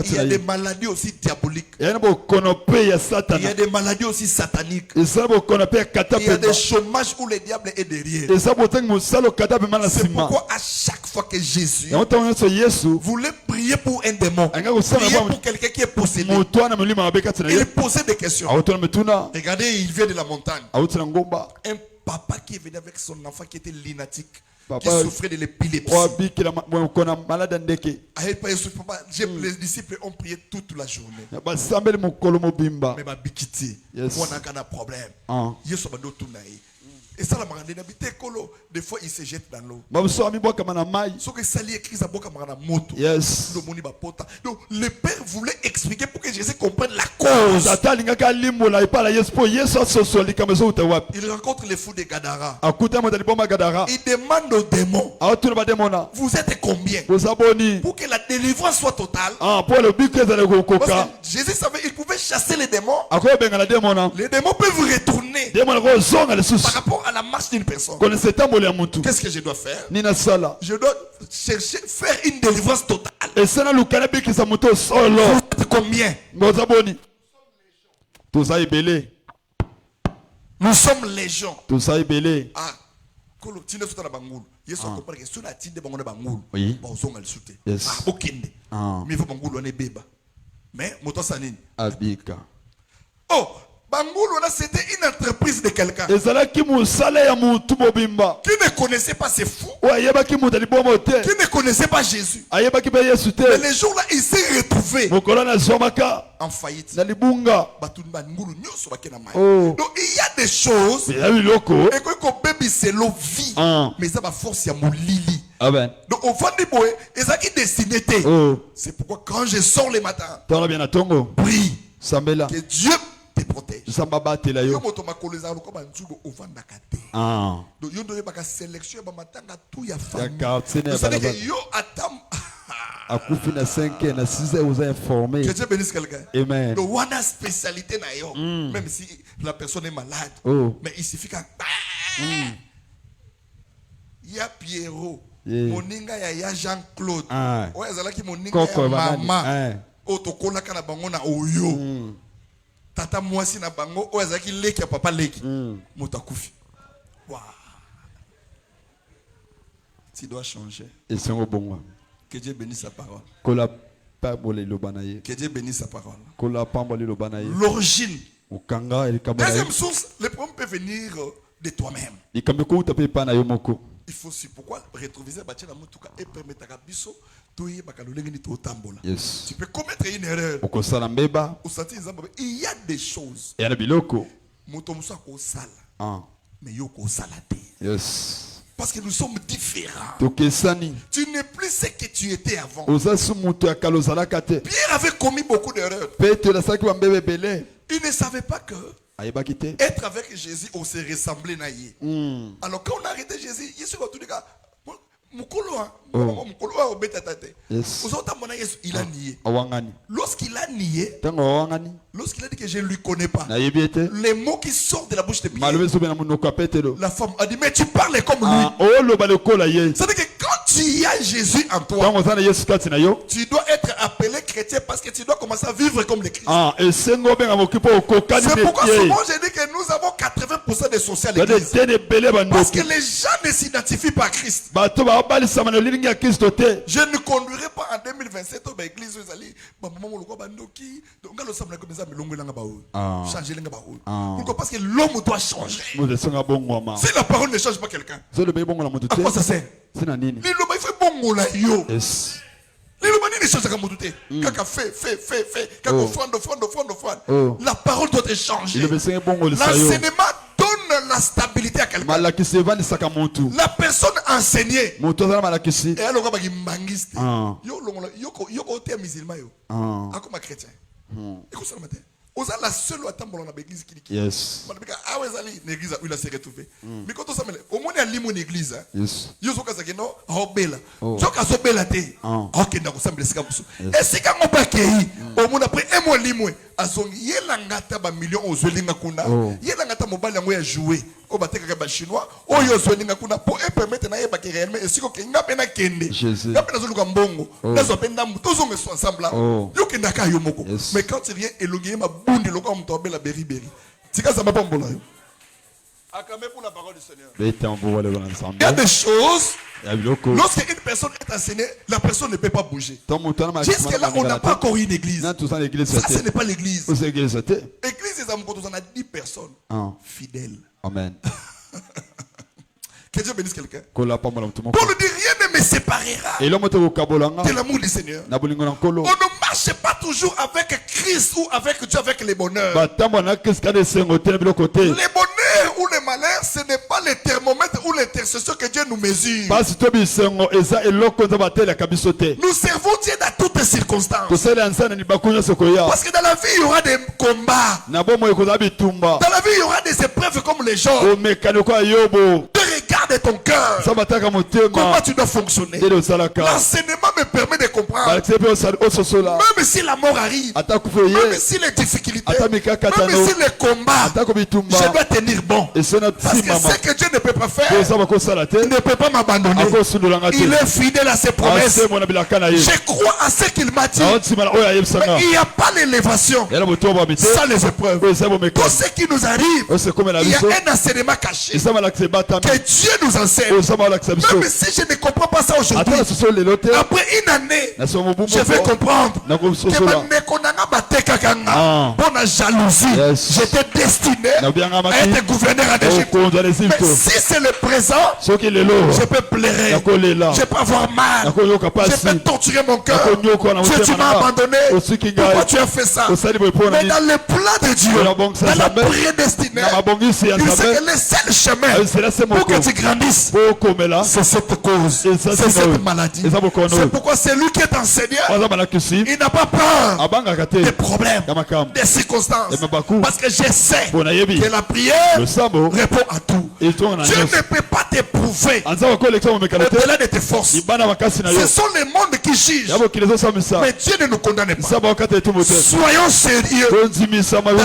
il y a des maladies aussi diaboliques. Il y a des maladies aussi sataniques. Il y a des chômages où le diable est derrière. C'est pourquoi à chaque fois que Jésus voulait prier pour un démon, prier pour quelqu'un qui est possédé, il posait des questions. Regardez, il vient de la montagne. Un papa qui est venu avec son enfant qui était lunatique, qui souffrait de l'épilepsie. Les disciples ont prié toute la journée. Mais Bikiti, on a un problème. Et ça, des fois, il se jette dans l'eau. Yes. Donc, le Père voulait expliquer pour que Jésus comprenne la cause. Il rencontre les fous de Gadara. Il demande aux démons, vous êtes combien? Pour que la délivrance soit totale. Parce que Jésus savait qu'il pouvait chasser les démons. Les démons peuvent retourner par rapport à la marche d'une personne. Qu'est-ce que je dois faire? Je dois chercher, faire une délivrance totale. Vous êtes combien? Nous sommes légion. Ah, mais oh, Bangulu, là, c'était une entreprise de quelqu'un ezalaki musala ya mutu mobimba qui ne connaissait pas ces fous, oyo ayebaki mutu alibomo te qui ne connaissait pas Jésus. ayebaki mpe yesu Mais te les jours-là, il s'est retrouvé mokolo nazwamaka en faillite. na libunga. Bangulu, nyonso bakena mai. Oh. Donc, il y a des choses, eza biloko et que baby, c'est l'eau vie. Mais ça va force à mon lili. amen Donc, au fond du boy, et ça qui destiné. oh C'est pourquoi quand je sors le matin, tala bien na tongo prie sambela que Dieu te protège. samba batela yo Donc, yo doye baka sélection ba matanga tout ya ya famille. quartier na Vous savez balabala que yo atam akufi na 5 na 6 vous a informé. que Dieu bénisse quelqu'un. Amen. Donc on a spécialité na yo, même si la personne est malade. Oh. Mais il suffit qu'un il y a Pierrot, Yeah. moninga ya Jean-Claude. Ah. Ouais, zalaki moninga Koko ya banani. maman. Otokola kana bango na oyo. Tata mwasi na bango oyo zalaki leki ya papa leki. Moto akufi. Wow. Tu dois changer. Et c'est un bon. Que Dieu bénisse sa parole. Kola pambole lobanaye. Que Dieu bénisse sa parole. Kola pambole lobanaye. L'origine. Ukanga el kabala. Deuxième source, le problème peut venir de toi-même. Ikameko utape pana yo moko. Il faut aussi pourquoi rétroviser bâtir mutuka et permettre à biso toye bakalolengeni to tambola. Yes. Tu peux commettre une erreur. Okosala mbeba. Il y a des choses. Et na biloko. Moto musa ko sala. Ah. Mais yo ko sala te. Yes. Parce que nous sommes différents. Tokesani. Tu n'es plus ce que tu étais avant. Ozasu mutu ya kalozala kate. Pierre avait commis beaucoup d'erreurs. Pete la saki ba mbebe belé. Il ne savait pas que Ayebaki te. être avec Jésus, on se ressemblait na ye. Alors quand on a arrêté Jésus, Jésus va tout dire Yes. il a nié. Awangani. Lorsqu'il a nié, Tango awangani. lorsqu'il a dit que je ne lui connais pas, Na yebiete. les mots qui sortent de la bouche de Pierre, Malwe sobe na munoko apetelo. la femme a dit mais tu parles comme lui. Ah, o lo baloko la ye. C'est-à-dire que quand tu as Jésus en toi, Tango sana Yesu kati na yo. tu dois être appelé chrétien parce que tu dois commencer à vivre comme les chrétiens. Ah, et sengo benga mokipo okokani C'est pourquoi metier. souvent je dis que nous avons 80% des sociaux à Bade l'église. tene belé Parce bandoko. que les gens ne s'identifient pas à Christ. Bato ba bali sama na lilingi ya Kristo te. Je ne conduirai pas en 2027 au l'église aux alliés. Maman le bandoki. Donc on le semble comme ça mais longue langa baou. Changer langa baou. Pourquoi? Parce que l'homme doit changer. Mo senga bongo ma. Si la parole ne change pas quelqu'un, Zo le bongo la moto à te. quoi ça sert? Sina nini? L'homme il fait bon la yo. Yes. L'homme ne change pas mon douté. Kaka fait. Kaka offrande. La parole doit être changée. Il me senga bongo le sayo. L'enseignement donne la stabilité à quelqu'un. Malakisi vani saka muntu. La personne enseignée. Moto za malakisi. Et alors, il mangiste. Ah. Yo côté musulman yo. Ah. Comme chrétien. Écoute ça le matin. On a la seule attente dans l'église qui dit. Yes. Ah ouais, l'église où il a s'est retrouvé. Mais quand on s'amène, au moins il y a l'immun église. Yes. Yo so kasa keno robela. So kasa bela te. OK ndako s'amène c'est comme ça. Et c'est quand on pas kei, au moins après un mois limwe, azongi yela ngata ba millions aux linga kuna. Yela ngata mobile yango ya jouer. O bateka ba chinois, o yo zo linga kuna pour permettre na yeba ke réellement et siko ke ngape na kende. Ngape na zo luka mbongo. Na zo penda muto zo meso ensemble là. Yo kenda ka yo moko. Mais quand il vient elongé ma bunde loko mto bela beriberi. Tika ça m'a pas mbola yo. Acclamez pour la parole du Seigneur. Il y a des choses, lorsqu'une personne est enseignée, la personne ne peut pas bouger. Jusque là, on n'a pas encore une église. Ça, ce n'est pas l'église. L'église, on a 10 personnes fidèles. Amen. Que Dieu bénisse quelqu'un. Paul dit rien ne me séparera de l'amour du Seigneur. On ne marche pas toujours avec Christ ou avec Dieu, avec les bonheurs. Les bonheurs ou les malheurs, ce n'est pas les thermomètres ou l'intercession que Dieu nous mesure. Nous servons Dieu dans toutes circonstances. Parce que dans la vie, il y aura des combats. Dans la vie, il y aura des épreuves comme les gens. Regarde ton cœur. Comment tu dois fonctionner. L'enseignement me permet de comprendre. Même si la mort arrive, même si les difficultés, même si les combats, je dois tenir bon. Parce que ce que Dieu ne peut pas faire, il ne peut pas m'abandonner. Il est fidèle à ses promesses. Je crois à ce qu'il m'a dit. Mais il n'y a pas l'élévation sans les épreuves. Tout ce qui nous arrive, il y a un enseignement caché que Dieu nous enseigne. Même si je ne comprends pas ça aujourd'hui, après une année, je vais comprendre que Pour la jalousie, j'étais destiné à être gouverneur en Égypte. Mais si c'est le présent, je peux pleurer, je peux avoir mal, je peux torturer mon cœur. Dieu, tu m'as abandonné. Pourquoi tu as fait ça? Mais dans le plan de Dieu, dans la prédestinée, il sait que le seul chemin pour que tu grandisses, c'est cette cause, c'est cette maladie. C'est pourquoi celui qui est enseigné, il n'a pas peur des problèmes, des circonstances. Parce que je sais que la prière répond à tout. Dieu ne peut pas t'éprouver au-delà de tes forces. Ce sont les mondes qui jugent. Mais Dieu ne nous condamne pas. Soyons sérieux dans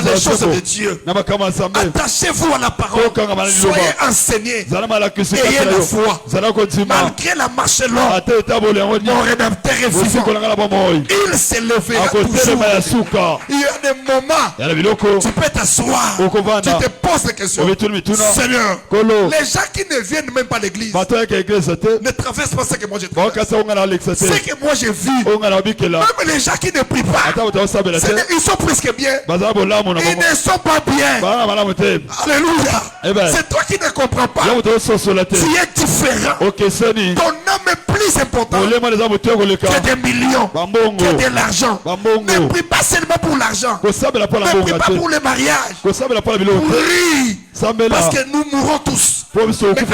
les choses de Dieu. Attachez-vous à la parole. Soyez enseignés. Ayez la foi. Malgré la marche longue, mon rédempteur est vivant. Il s'élèvera toujours. Il y a des moments, tu peux t'asseoir, tu te poses des questions. Seigneur, les gens qui ne viennent même pas à l'église ne traversent pas ce que moi je traverse. Ce que moi j'ai vu, même les gens qui ne prient pas, ils sont presque bien. Ils ne sont pas bien. Alléluia. C'est toi qui ne comprends pas. Tu es différent. Ton âme est plus important que des millions, que de l'argent. Ne prie pas seulement pour l'argent. Ne prie pas pour le mariage. Prie parce que nous mourrons tous. Mais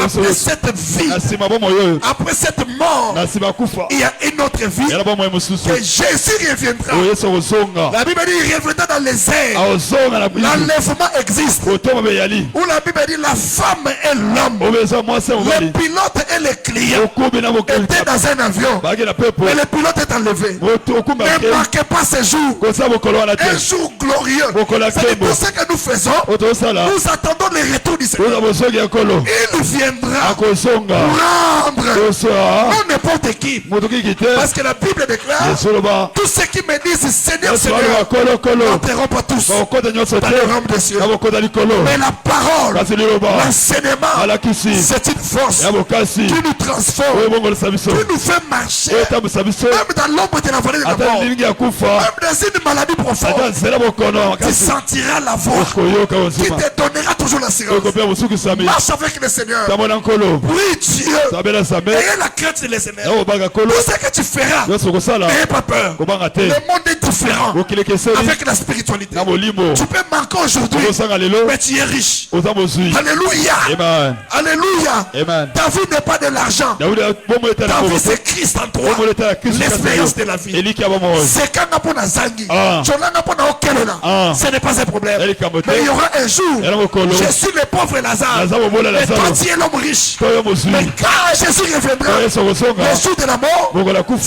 après cette vie, après cette mort, il y a une autre vie que Jésus reviendra. La Bible dit il reviendra dans les airs. L'enlèvement existe. Où la Bible dit la femme et l'homme, le pilote et le client étaient dans un avion. Mais le pilote est enlevé. Ne marquez pas ce jour. Un jour glorieux. C'est pour ce que nous faisons. Nous attendons le retour du Seigneur. Il viendra pour rendre non n'importe qui. Parce que la Bible déclare tous ceux qui me disent Seigneur, Seigneur, n'entreront pas tous dans le royaume des cieux. Mais la parole, l'enseignement, c'est une force qui nous transforme, qui nous fait marcher même dans l'ombre de la vallée de la mort, même dans une maladie profonde. Tu sentiras la voix qui te donnera toujours l'assurance. Marche avec le Seigneur. Prie Dieu. Ayez la crainte de Seigneur. Tout ce que tu feras, n'ayez pas peur. Le monde est différent avec la spiritualité. Tu peux manquer aujourd'hui, mais tu es riche. Alléluia. Alléluia. Ta vie n'est pas de l'argent. Ta vie c'est Christ en toi. L'expérience de la vie. C'est quand on a zangi. Ce n'est pas un problème. Mais il y aura un jour, je suis le pauvre Lazare. Et toi tu es l'homme riche. Mais quand Jésus reviendra, le jour de la mort, tu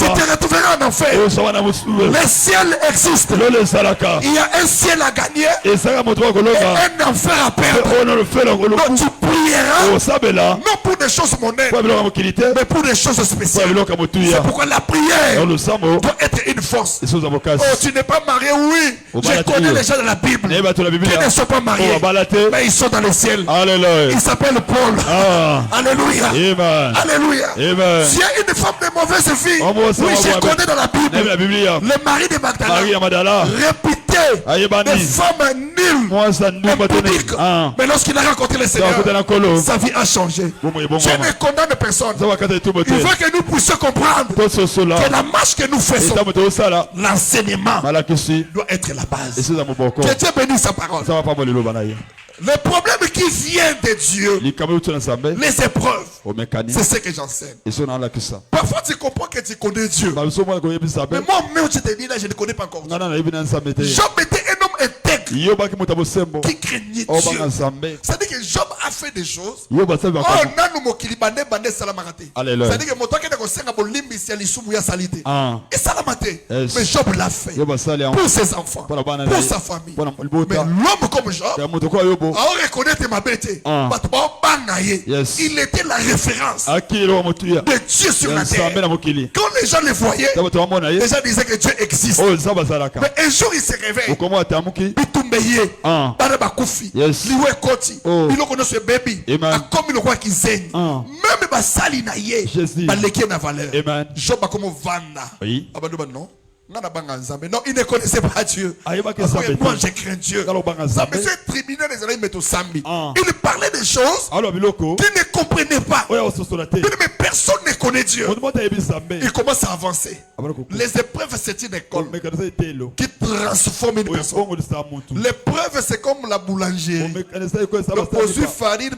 te retrouveras en enfer. Le ciel existe. Il y a un ciel à gagner et un enfer à perdre. Donc tu prieras non pour des choses mondaines, mais pour des choses spéciales. C'est pourquoi la prière doit être une force. Tu n'es pas marié, oui. Je connais les gens de la Bible qui ne sont pas mariés, mais ils sont dans le ciel. Ils s'appellent Paul. Alléluia. Alléluia. Tu as une femme de mauvaise vie. Oui, je connais dans la Bible le mari de Magdala, réputé des femmes nulles, impudiques. Mais lorsqu'il a rencontré le Seigneur, sa vie a changé. Je ne condamne personne. Il faut que nous puissions comprendre que la marche que nous faisons, l'enseignement doit être la base. Que Dieu bénisse sa parole. Le problème qui vient de Dieu, les épreuves, c'est ce que j'enseigne. Parfois tu comprends que tu connais Dieu, mais moi-même je te dis là, je ne connais pas encore Dieu. Job était un homme intègre qui craignait Dieu. C'est-à-dire que Job a fait des choses. C'est-à-dire que mon toque est un bolimbi si elle soumu ya salité. Et salamate. Mais Job l'a fait pour ses enfants, pour sa famille. Mais l'homme comme Job, à reconnaître ma bête, il était la référence de Dieu sur la terre. Quand les gens le voyaient, les gens disaient que Dieu existe. Mais un jour il se réveille. Bitumbeye, Barabakufi, Liwe Koti, il connaît ce bébé, comme il croit qu'il saigne. Même Basali Naye, Baleke na valeur. Job a comme Vanda. Non. Non, il ne connaissait pas Dieu. Moi, j'ai craint Dieu. Il parlait des choses qu'il ne comprenait pas. Mais personne ne connaît Dieu. Il commence à avancer. Les épreuves, c'est une école qui transforme une personne. L'épreuve, c'est comme la boulangerie. Le farine,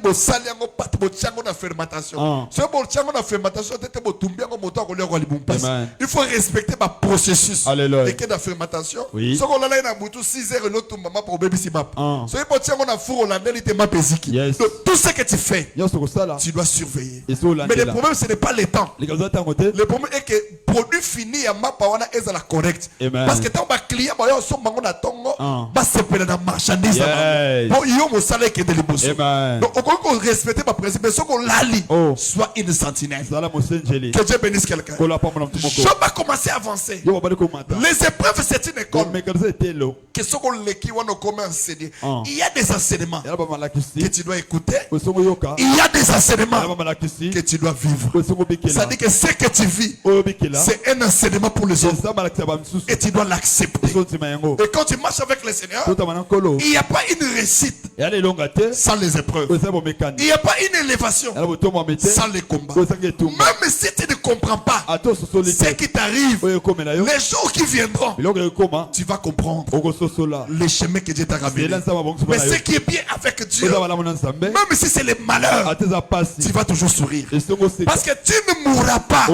il faut respecter ma processus. Alléluia. Et que la fermentation. Oui. Ce qu'on a là, il y a 6 heures, l'autre maman pour bébé si map. Ce qu'on a four hollandais, il était ma pesiki. Donc tout ce que tu fais, tu dois surveiller. Mais le problème, ce n'est pas le temps. Le problème est que produit fini à ma pawana est la correcte. Parce que tant que client, il y a son mango na tongo, bah c'est pour la marchandise. Bon, il y a mon salaire qui est de l'émotion. Donc on peut respecter ma principe, mais ce qu'on l'a li, soit une sentinelle. Que Dieu bénisse quelqu'un. Job a commencé à avancer. Les épreuves, c'est une école. Que ce qu'on enseigner. Il y a des enseignements que tu dois écouter. Il y a des enseignements que tu dois vivre. Ça dit que ce que tu vis, c'est un enseignement pour les autres. Et tu dois l'accepter. Et quand tu marches avec le Seigneur, il n'y a pas une réussite sans les épreuves. Il n'y a pas une élévation sans les combats. Même si tu ne comprends pas ce qui t'arrive, les jours qui viendront, tu vas comprendre les chemins que Dieu t'a ramenés. Mais ce qui est bien avec Dieu, même si c'est le malheur, tu vas toujours sourire. Parce que tu ne mourras pas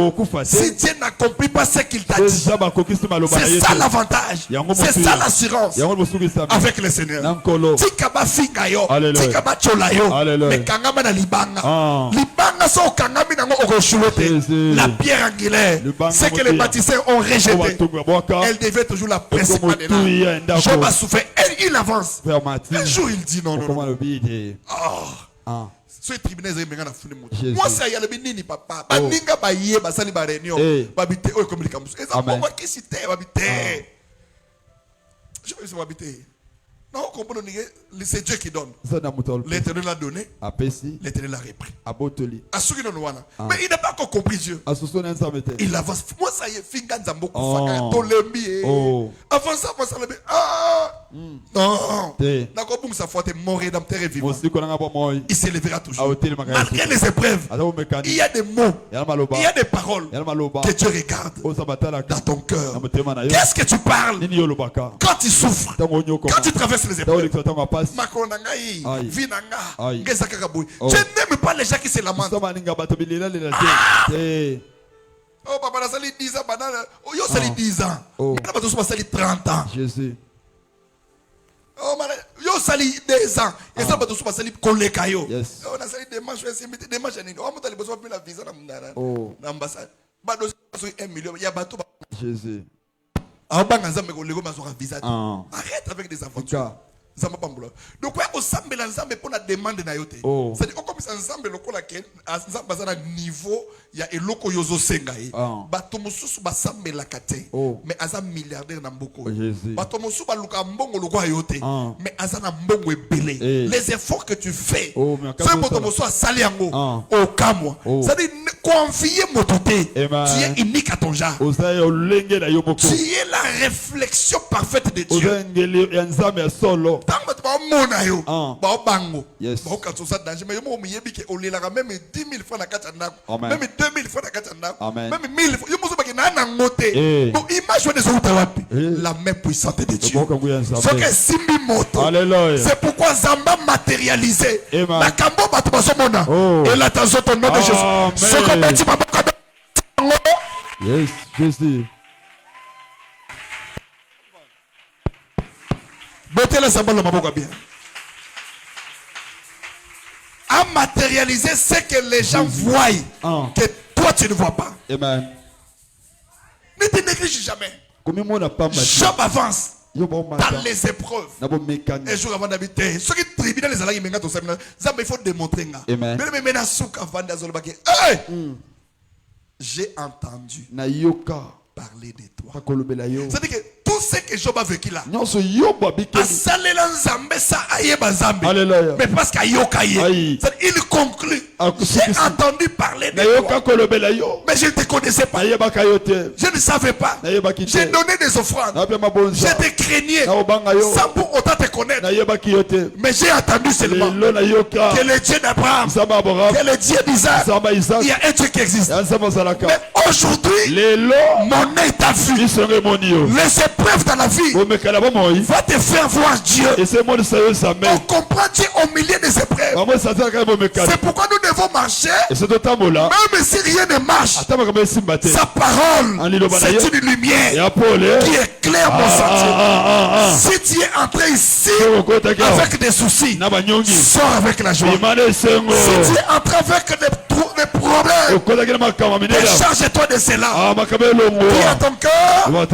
si Dieu n'accomplit pas ce qu'il t'a dit. C'est ça l'avantage. C'est ça l'assurance avec le Seigneur. Tikaba fingayo, tikaba cholayo, mais kangama na libanga. Libanga so kangami nango okoshuete. La pierre angulaire, c'est que les bâtisseurs ont rejeté. Elle devait toujours la presser par delà. Job a souffert. Il avance. Un jour il dit non. So tribunal zai menga na funi mutu. Moi ça y a le binini papa. Baninga baye basali ba réunion. Babité o communication. Et ça pourquoi qui cité babité. Je vais se babité. Non, c'est Dieu qui donne. L'Éternel l'a donné. L'Éternel l'a repris. Mais il n'a pas encore compris Dieu. Il avance. Moi, ça y est, finga nzambo kufaka tolembi. Avant ça, non. D'accord, bon, ça faut être mort et d'âme terre vivant. Il s'élèvera toujours. Malgré les épreuves, il y a des mots, il y a des paroles que Dieu regarde dans ton cœur. Qu'est-ce que tu parles quand tu souffres, quand tu traverses les épreuves? Je n'aime pas les gens qui se lamentent. Oh, papa, ça sali 10 ans, yo sali 10 ans. Ça sali 30 ans. Jésus. Oh, yo sali 2 ans. Et ça, ça sali kolekayo. On a sali démarche, démarche. On a besoin de la visa dans l'ambassade. Bado 1 million, il y a bateau. Jésus. Arrête avec des aventures. Donc, on s'amène ensemble pour la demande de Nayote. C'est-à-dire, on commence ensemble à niveau, il y a un loco yozo sengaï. Batomosu basambe la kate. Mais as un milliardaire n'amboko. Batomosu baluka mbongo logo ayote. Mais as un mbongo ebele. Les efforts que tu fais. C'est batomosu a saliango. Au kamwa. C'est-à-dire, confier mototé. Tu es unique à ton genre. Tu es la réflexion parfaite de Dieu. Yes. Même 10 000 francs même 2 000 francs même 1 000 francs. La main puissante de Dieu. C'est pourquoi Zamba matérialisé. Et l'attention ton nom de Jésus. Yes, Jésus. À matérialiser ce que les gens voient que toi tu ne vois pas. Amen. Ne te néglige jamais. Job avance dans les épreuves. Un jour avant d'habiter, ceux qui tribunent les alliés, il faut démontrer. J'ai entendu parler de toi. C'est-à-dire que tout ce que Job a vécu là, mais parce qu'il conclut J'ai entendu parler de toi. Mais je ne te connaissais pas. Je ne savais pas. J'ai donné des offrandes. Je te craignais sans pour autant te connaître. Mais j'ai entendu seulement que le Dieu d'Abraham, que le Dieu d'Isaac, il y a un Dieu qui existe. Mais aujourd'hui, mon œil t'a vu. Les épreuves dans la vie va te faire voir Dieu. On comprend Dieu au milieu des épreuves. C'est pourquoi nous devons marcher. Même si rien ne marche, sa parole, c'est une lumière qui éclaire mon sentier. Si tu es entré ici avec des soucis, sors avec la joie. Si tu es entré avec des problèmes, décharge-toi de cela. Dis à ton cœur, mon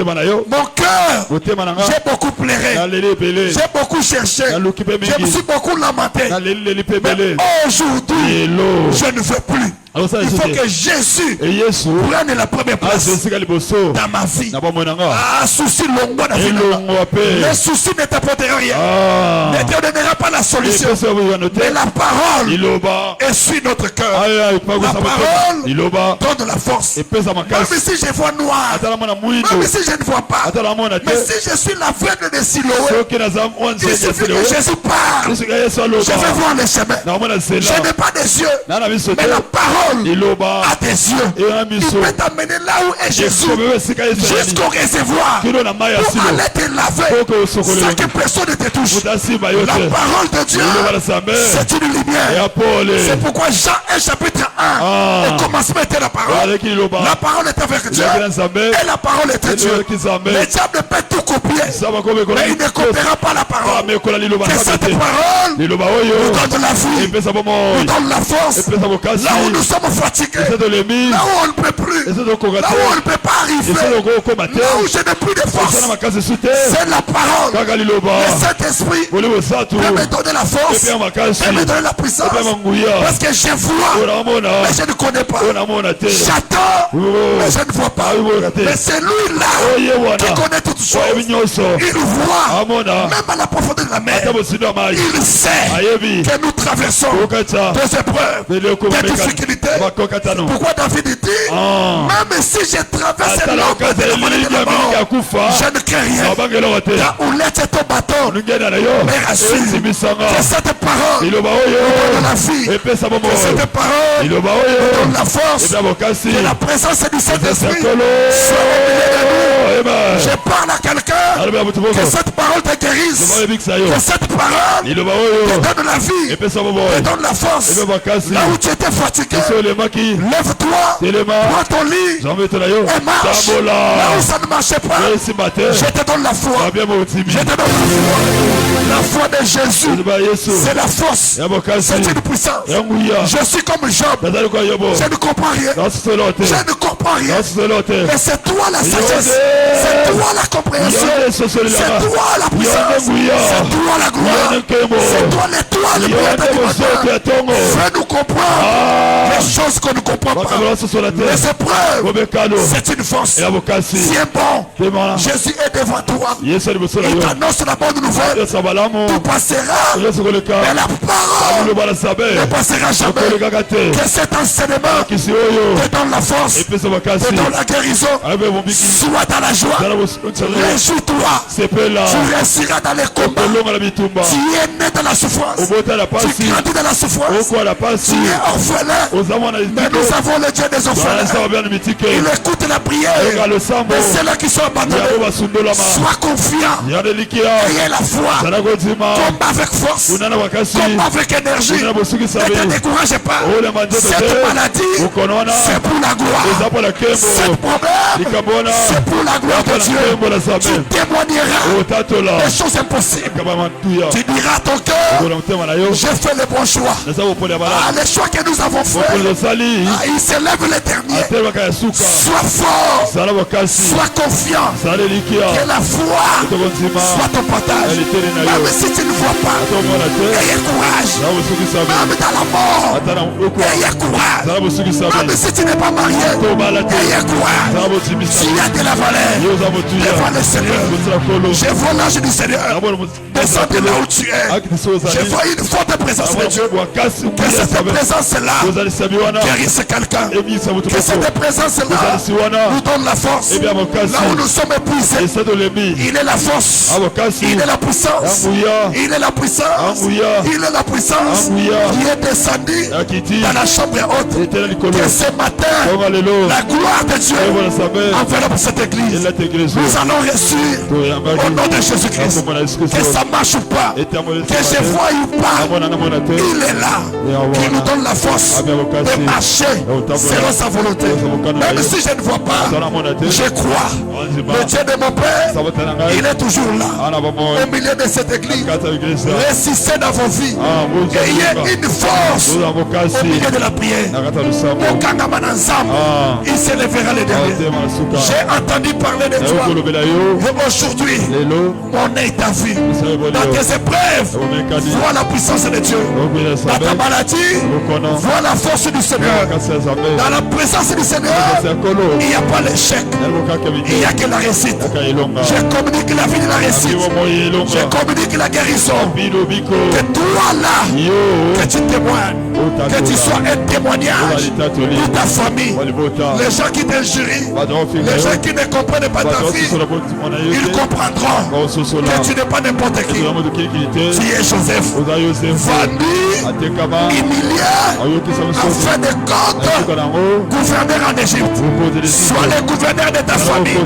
cœur, j'ai beaucoup pleuré, j'ai beaucoup cherché, je me suis beaucoup lamenté. Mais aujourd'hui, je ne veux plus. Il faut que Jésus prenne la première place dans ma vie. Souci long dans la vie. Les soucis ne t'apporteront rien. Ne te donnera pas la solution. Mais la parole essuie notre cœur. La parole donne la force. Même si je vois noir, même si je ne vois pas, mais si je suis l'aveugle de Siloé, il suffit que Jésus parle. Je vais voir le chemin. Je n'ai pas des yeux, mais la parole à tes yeux. Il peut t'amener là où est Jésus jusqu'au réservoir pour aller te laver sans que personne ne te touche. La parole de Dieu, c'est une lumière. C'est pourquoi Jean 1 chapitre 1 au commencement était la parole. La parole est avec Dieu et la parole était Dieu. Le diable peut tout copier, mais il ne copiera pas la parole. Que cette parole nous donne la vie, nous donne la force. Là où nous sommes fatigués, là où on ne peut plus, là où on ne peut pas arriver, là où je n'ai plus de force, c'est la parole. Le Saint-Esprit peut me donner la force, peut me donner la puissance, parce que je vois, mais je ne connais pas. J'attends, mais je ne vois pas. Mais c'est lui-là qui connaît toutes choses. Il voit, même à la profondeur de la mer. Il sait que nous traversons des épreuves, des difficultés. Pourquoi David dit, même si je traverse l'ombre de la monnaie de la mort, je ne crains rien. Car où l'est ton bâton, mais rassure. Que cette parole nous donne la vie. Que cette parole nous donne la force. Que la présence du Saint-Esprit soit au milieu de nous. Je parle à quelqu'un. Que cette parole te guérisse. Que cette parole te donne la vie, te donne la force. Là où tu étais fatigué, lève-toi, prends ton lit et marche. Là où ça ne marchait pas, je te donne la foi. Je te donne la foi de Jésus. C'est la force, c'est une puissance. Je suis comme Job, je ne comprends rien, je ne comprends rien. Mais c'est toi la sagesse, c'est toi la compréhension, c'est toi la puissance, c'est toi la gloire, c'est toi l'étoile du matin. Fais-nous comprendre les choses qu'on ne comprend pas. Les épreuves, c'est une force. Tiens bon, Jésus est devant toi. Il t'annonce la bonne nouvelle. Tout passera, mais la parole ne passera jamais. Que cet enseignement te donne la force, te donne la guérison. Sois dans la joie, réjouis-toi. Tu réussiras dans les combats. Tu es né dans la souffrance, tu grandis dans la souffrance, tu es orphelin, mais nous avons le Dieu des orphelins. Il écoute la prière de ceux-là qui sont abandonnés. Sois confiant, ayez la foi, combat avec force, combat avec énergie. Ne te décourage pas. Cette maladie, c'est pour la gloire. Ce problème, c'est pour la gloire de Dieu. Tu témoigneras des choses impossibles. Tu diras à ton cœur, j'ai fait le bon choix. Les choix que nous avons fait, il s'élève les derniers. Sois fort, sois confiant, que la foi soit ton partage. Même si tu ne vois pas, ayez courage. Même dans la mort, ayez courage. Même si tu n'es pas marié, ayez courage. S'il y a de la valeur devant le Seigneur, je vois l'ange du Seigneur descendre là où tu es. Je vois une forte présence de Dieu. Que cette présence-là guérisse quelqu'un. Que cette présence-là nous donne la force. Là où nous sommes épuisés, il est la force. Il est la puissance. Il est la puissance. Il est la puissance qui est descendue dans la chambre haute. Que ce matin, la gloire de Dieu enveloppe cette église. Nous allons réussir au nom de Jésus-Christ. Que ça marche ou pas, que je voie ou pas, il est là, qui nous donne la force de marcher selon sa volonté. Même si je ne vois pas, je crois. Le Dieu de mon Père, il est toujours là, au milieu de cette église. Résistez dans vos vies. Ayez une force au milieu de la prière. Il se lèvera les derniers. J'ai entendu parler de toi. Et aujourd'hui, mon œil t'a vu. Dans tes épreuves, vois la puissance de Dieu. Dans ta maladie, vois la force du Seigneur. Dans la présence du Seigneur, il n'y a pas l'échec. Il n'y a que la réussite. Je communique la vie de la réussite. Je communique la guérison. Que toi là, que tu témoignes, que tu sois un témoignage pour ta famille. Les gens qui t'injurient, les gens qui ne comprennent pas ta vie, ils comprendront que tu n'es pas n'importe qui. Tu es Joseph, vendu, humilié, en fin de compte, gouverneur en Égypte. Sois le gouverneur de ta famille,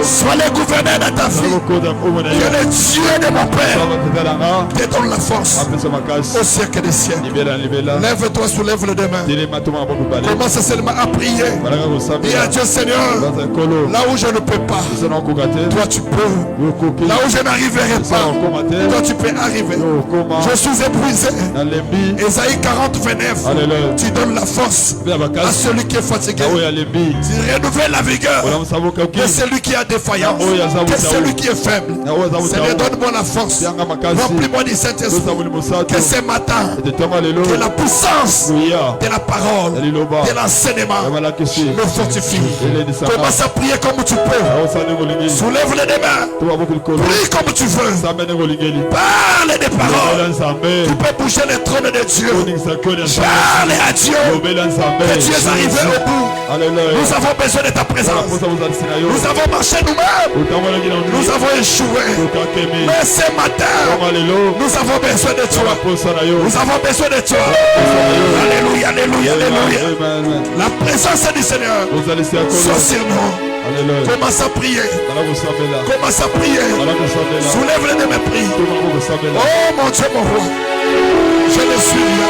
sois le gouverneur de ta vie. Que le Dieu de mon Père te donne la force au siècle des siècles. Lève-toi, soulève les deux mains. Commence seulement à prier. Dis à Dieu, Seigneur, là où je ne peux pas, toi tu peux. Là où je n'arriverai pas, toi tu peux arriver. Je suis épuisé. Ésaïe 40, 29. Tu donnes la force à celui qui est fatigué. Tu renouvelles la vigueur de celui qui a défaillance, de celui qui est faible. Seigneur, donne-moi la force. Remplis-moi du Saint-Esprit. Que ce matin, que la puissance de la parole, de l'enseignement me fortifie. Commence à prier comme tu peux. Soulève les mains. Prie comme tu veux. Parle des paroles. Tu peux bouger le trône de Dieu. Parle à Dieu. Que tu es arrivé au bout. Nous avons besoin de ta présence. Nous avons marché nous-mêmes. Nous avons échoué. Mais ce matin, nous avons besoin de toi. Nous avons besoin de toi. Alléluia, alléluia, alléluia. La présence du Seigneur soit sur nous. Commence à prier. Commence à prier. Soulève les deux mains, prie. Oh mon Dieu, mon roi. Je le suis là.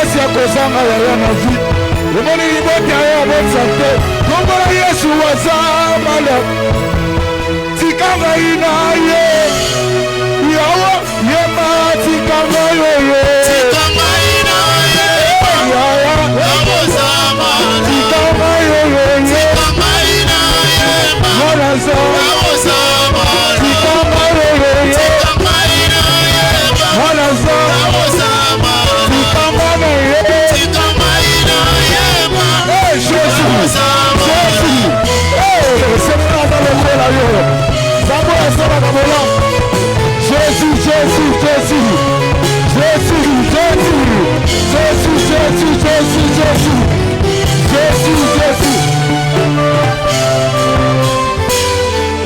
mpasi ya kozanga yaya na vi omoni liboti ayo abotisa te kombola yesu aza malamu tika ngai na ye yawa yema tika ngai oyo tika ngai na ye yaya abozama tika ngai oyo tika ngai na ye moraza abozama tika ngai oyo tika ngai na ye moraza abozama tika ngai na ye tika ngai na ye Jésus c'est pas dans le ciel ailleurs ça va ça va dans le Jésus Jésus Jésus Jésus Jésus Jésus Jésus Jésus Jésus Jésus Jésus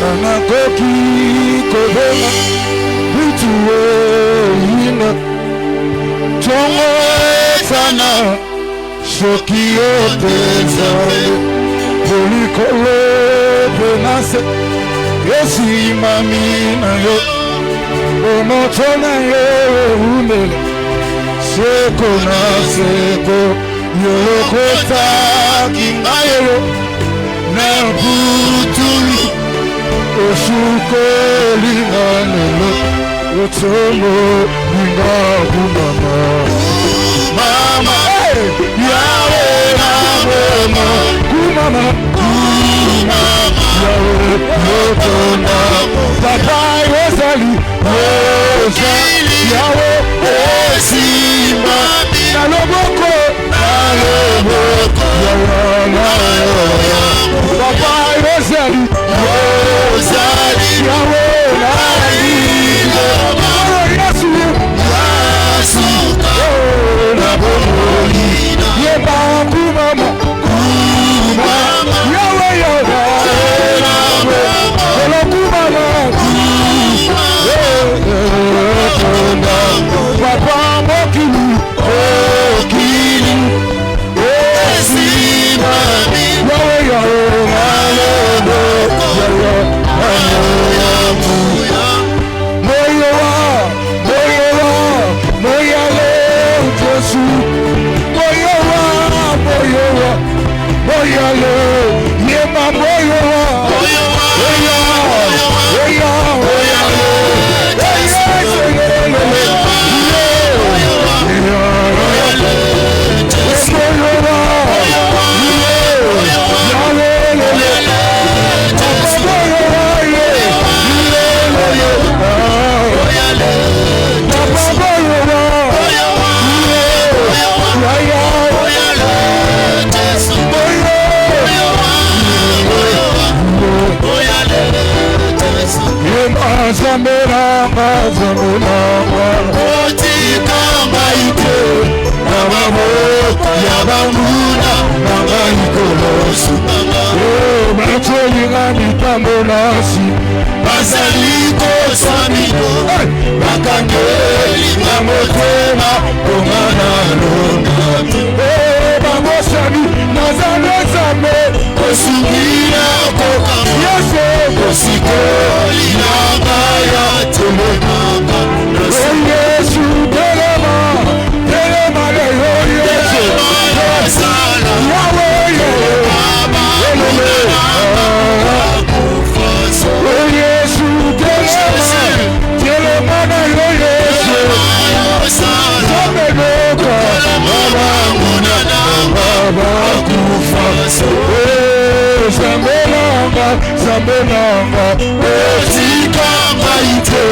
Anakoki kobema bituwe ina Tongo sana Shoki otezale Polikolo penase Yesi mami na yo Omoto na yo umele Seko na seko Yorokota kingayo Na butulu Oshuko linganelo Otomo linga kumama Mama Yahweh Naboma Kumama Kumama Yahweh Notona Papa Yosali Yosali Yahweh Osima Naloboko Naloboko Yahweh Papa Yosali Yosali Yahweh Naloboko Yesu Yesu Nabomoli Yeba kumama Kumama Yahweh Yahweh Nabomoli Kumama Papa Mokili Okili Esimami Yahweh Yahweh Zamberamba, zamberamba Otika maite Namamoko Yabanguna Namaikolosu Machoyinga mitambo nasi Basaliko samiko Bakangeli Namotema Omana lonatu Bangosami Nazane zame Kosungira koka Yese Kosikoli Nagaya Telemaka Yesu Telema Telema Leho Yesu Telema Yahweh Baba Yesu Telema Telema Leho Yesu Telema Baba Baba Kufaso Zambelanga, Zambelanga, Otika maite,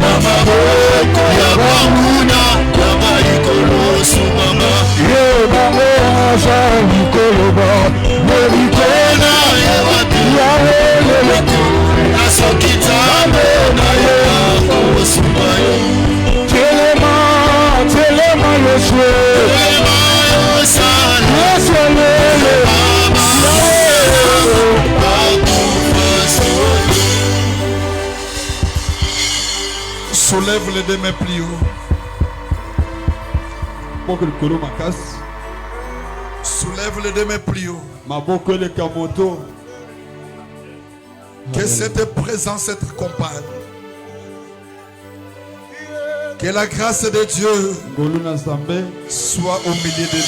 Namaboko Yabanguna, Namaikolosu mama. Ye bango aza likoloba, Merikona Yawati, Yaweleleko, Asokitame na Yesu mayo. Telema, Telema Yesu, Telema Yosana, Yesu lele. Soulève les deux mains plus haut. Soulève les deux mains plus haut. Que cette présence t'accompagne. Que la grâce de Dieu soit au milieu de nous.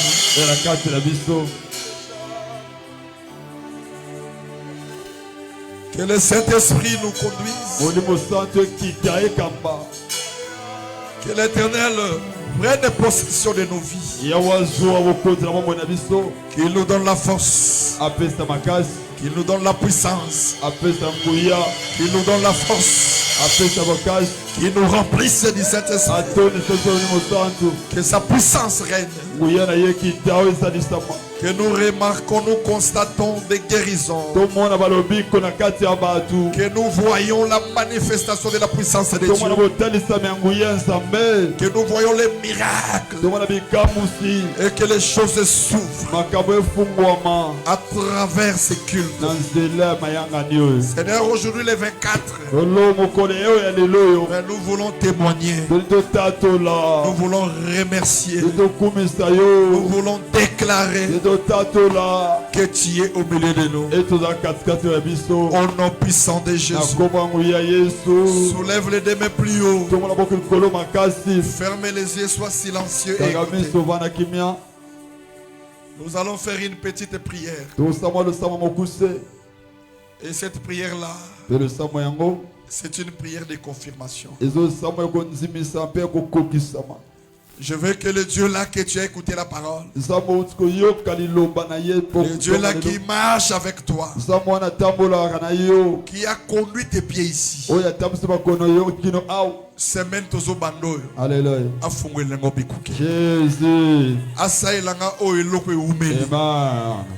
Que le Saint-Esprit nous conduise. Que l'Éternel prenne possession de nos vies. Qu'il nous donne la force. Qu'il nous donne la puissance. Qu'il nous donne la force. Qu'il nous remplisse du Saint-Esprit. Que sa puissance règne. Que nous remarquons, nous constatons des guérisons. Que nous voyons la manifestation de la puissance de Dieu. Que nous voyons les miracles. Et que les choses s'ouvrent à travers ces cultes. Seigneur, aujourd'hui les 24. Mais nous voulons témoigner. Nous voulons remercier. Nous voulons déclarer que tu es au milieu de nous. Au nom puissant de Jésus. Soulève les deux mains plus haut. Fermez les yeux, sois silencieux et écoutez. Nous allons faire une petite prière. Et cette prière-là, c'est une prière de confirmation. Je veux que le Dieu là que tu as écouté la parole, le Dieu là qui marche avec toi, qui a conduit tes pieds ici, semaine tozo bando, afungwele ngobikuke, Jésus, asailanga o eloko eumeli,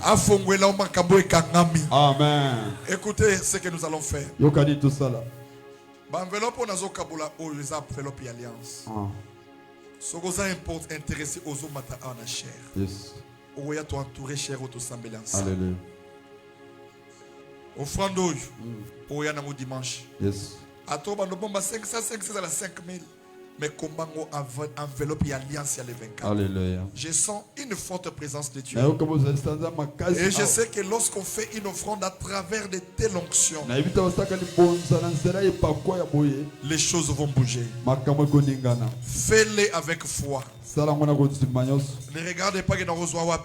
afungwela makambo ekangami. Amen. Écoutez ce que nous allons faire. Yokani tout ça là. Ba enveloppe nazo kabula o les enveloppe alliance. Ce que vous importe intéressé aux hommes en chair. Yes. Où y a toi entouré cher au semblé ensemble. Alléluia. Offrande où y a un dimanche. Yes. À toi bando bomba 500 à la 5000. Mais comment on enveloppe et alliance à les 24. Alléluia. Je sens une forte présence de Dieu. Et je sais que lorsqu'on fait une offrande à travers de telles onctions, les choses vont bouger. Fais-les avec foi. Ne regardez pas que dans vos oies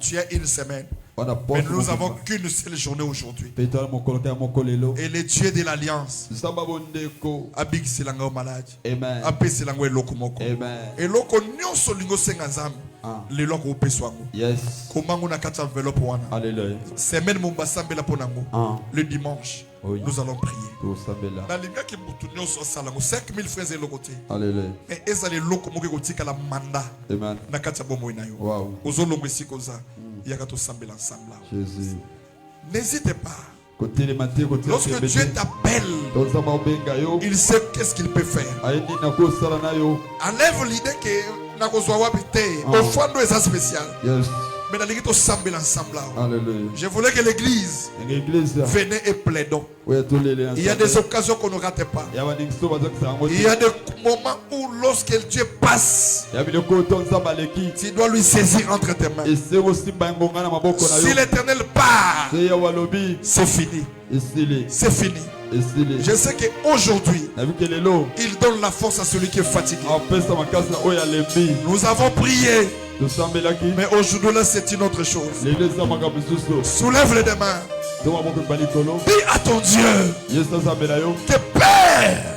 tu as une semaine. Mais nous n'avons qu'une seule journée aujourd'hui. Et le Dieu de l'Alliance Abig Silango malade. Amen. Ape Silango Elokumoko. Amen. Eloko nyonso lingo sengazam. Le loko peswango. Yes. Comment on a quatre enveloppes wana. Alléluia. Semaine mumbasambela ponango. Le dimanche. Oui. Nous allons prier. Dans les gars qui m'ont 5000 frères et le côté. Alléluia. Mais ils allaient loko moke kotika la mandat. Amen. Na katia bomo inayo. Wow. Ozolongo sikoza. Jésus. N'hésitez pas. Lorsque Dieu t'appelle, il sait qu'est-ce qu'il peut faire. Enlève l'idée que au fond de ça spécial. Mais dans l'église ensemble. Je voulais que l'église venait et plaidons. Il y a des occasions qu'on ne rate pas. Il y a des moments où lorsque Dieu passe, tu dois lui saisir entre tes mains. Si l'Éternel part, c'est fini. C'est fini. Je sais qu'aujourd'hui, il donne la force à celui qui est fatigué. Nous avons prié. Mais aujourd'hui là c'est une autre chose. Soulève les deux mains. Dis à ton Dieu que Père,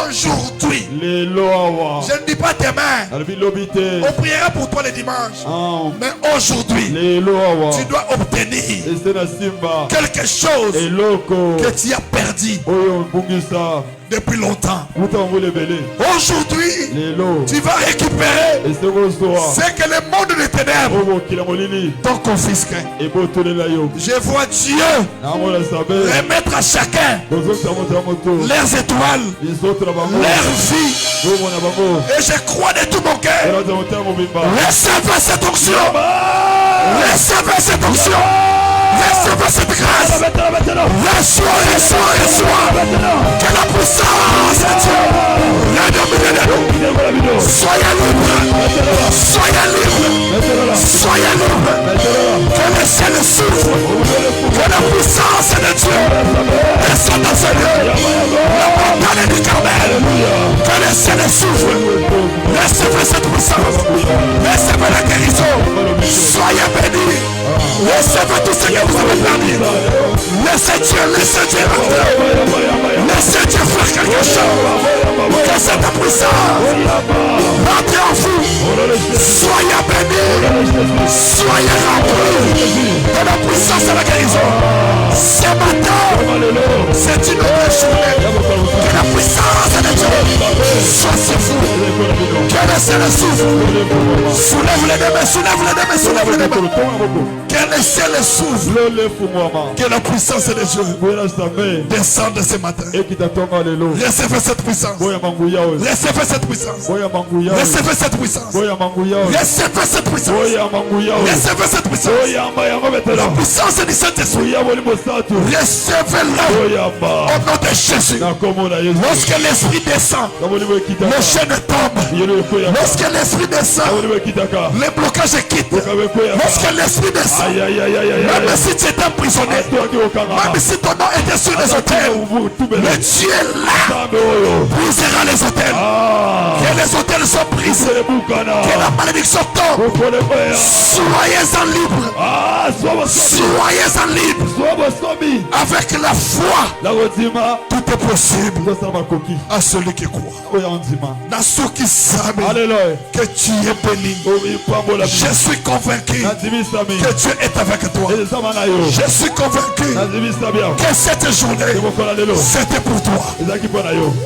aujourd'hui, je ne dis pas tes mains, on priera pour toi les dimanches, mais aujourd'hui tu dois obtenir quelque chose que tu as perdu depuis longtemps. Aujourd'hui, tu vas récupérer ce que le monde des ténèbres t'ont confisqué. Je vois Dieu remettre à chacun leurs étoiles, leur vie. Et je crois de tout mon cœur. Recevez cette onction. Recevez cette onction. Recevez cette grâce. Reçois. Que la puissance de Dieu règne au milieu de nous. Soyez libres. Que le ciel s'ouvre. Que la puissance de Dieu descende dans ce lieu. La montagne vallée du Carmel. Que le ciel souffle. Recevez cette puissance. Recevez la guérison. Soyez bénis. Recevez tout ce que vous avez perdu. Laissez Dieu rentrer. Laissez Dieu faire quelque chose. Que cette puissance rentre en vous. Soyez bénis. Soyez remplis de la puissance de la guérison. Ce matin, c'est une autre journée. Que la puissance de Dieu soit sur vous. Que le ciel souffle. Soulève les deux mains, soulève les deux mains, soulève les deux mains. Que le ciel souffle. Que la puissance de Dieu descende ce matin. Recevez cette puissance. Recevez cette puissance. Recevez cette puissance. Recevez cette puissance. Recevez cette puissance. La puissance du Saint-Esprit. Recevez-la au nom de Jésus. Lorsque l'Esprit descend, les chaînes tombent. Lorsque l'Esprit descend, les blocages quittent. Lorsque l'Esprit descend, même si tu es emprisonné, même si ton nom était sur les autels, le Dieu là brisera les autels. Que les autels soient brisés. Que la malédiction tombe. Soyez-en libres. Soyez-en libres. Avec la foi, tout est possible à celui qui croit. Dans ceux qui savent que tu es béni. Je suis convaincu que Dieu est avec toi. Je suis convaincu que cette journée c'était pour toi.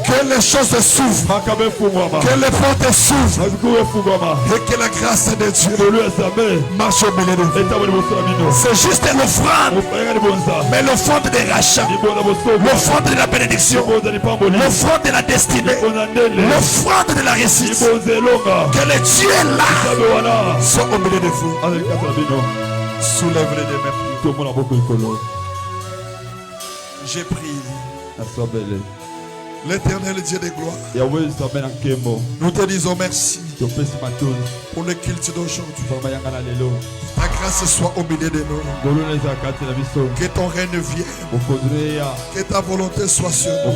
Que les choses s'ouvrent. Que les portes s'ouvrent. Et que la grâce de Dieu marche au milieu de vous. C'est juste l'offrande. Mais l'offrande des rachats. L'offrande de la bénédiction. L'offrande de la destinée. L'offrande de la réussite. Que le Dieu là soit au milieu de vous. Soulève les deux mains. J'ai prié. L'éternel Dieu des gloires, nous te disons merci pour le culte d'aujourd'hui. Ta grâce soit au milieu de nous. Que ton règne vienne. Que ta volonté soit sur nous.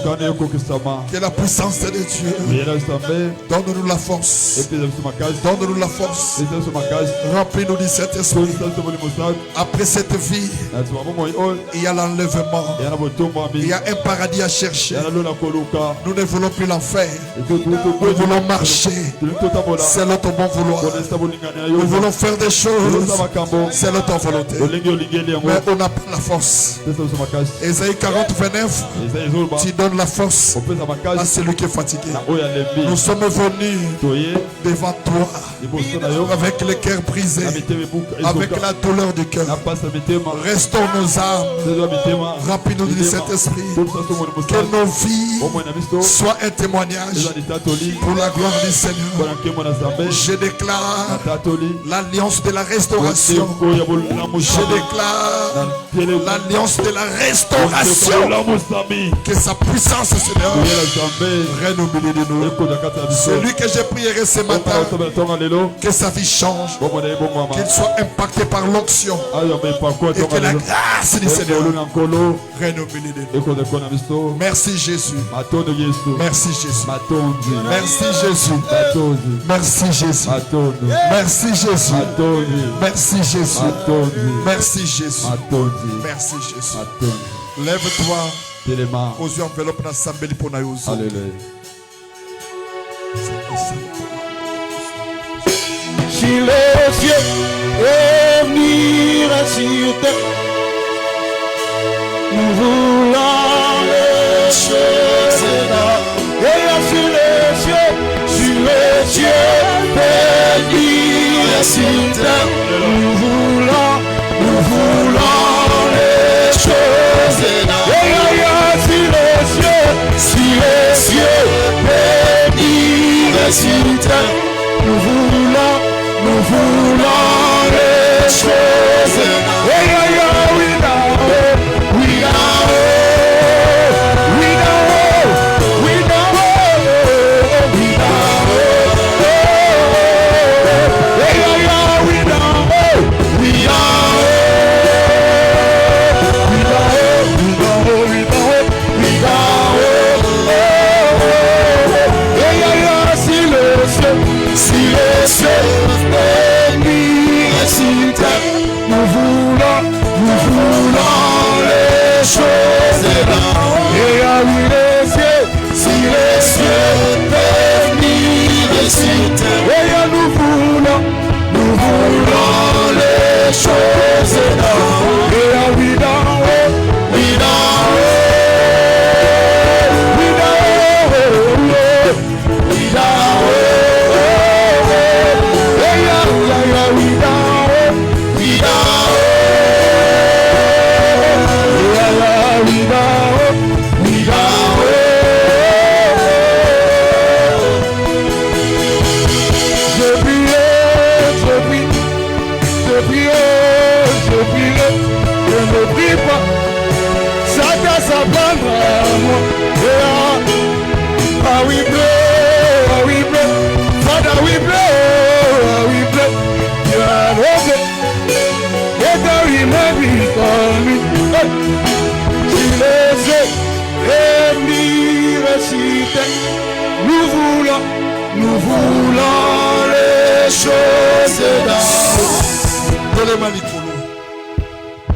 Que la puissance de Dieu donne-nous la force. Donne-nous la force. Remplis-nous de cet esprit. Après cette vie, il y a l'enlèvement. Il y a un paradis à chercher. Nous ne voulons plus l'enfer. Nous voulons marcher selon ton bon vouloir. Nous voulons faire des choses selon ton volonté. Mais on n'a pas la force. Ésaïe 40, 29, tu donnes la force à celui qui est fatigué. Nous sommes venus devant toi avec le cœur brisé, avec la douleur du cœur. Restaure nos âmes. Remplis-nous de cet esprit. Que nos vies soient un témoignage pour la gloire du Seigneur. Je déclare l'alliance de la restauration. Je déclare l'alliance de la restauration. Que sa puissance, Seigneur, règne au milieu de nous. Celui que j'ai prié ce matin, que sa vie change, qu'il soit impacté par l'onction et que la grâce du Seigneur règne au milieu de nous. Merci Jésus. Merci Jésus. Merci Jésus. Merci Jésus. Merci Jésus. Merci Jésus. Merci Jésus. Merci Jésus. Lève-toi. Aux yeux enveloppes dans sa belle ponaïose. Alléluia. Si les cieux et venir sur terre, nous voulons les choses là. Et sur les cieux, venir sur terre, nous voulons les choses là. Et sur les cieux, venir sur terre, nous voulons les choses. prierai, je ne prie pas. Chacun s'apprendre à moi. Ah oui, bleu, Father, we bleu, you are okay. Let the remember for me. Si les yeux et nous voulons les choses d'en haut. Donnez-moi l'icône.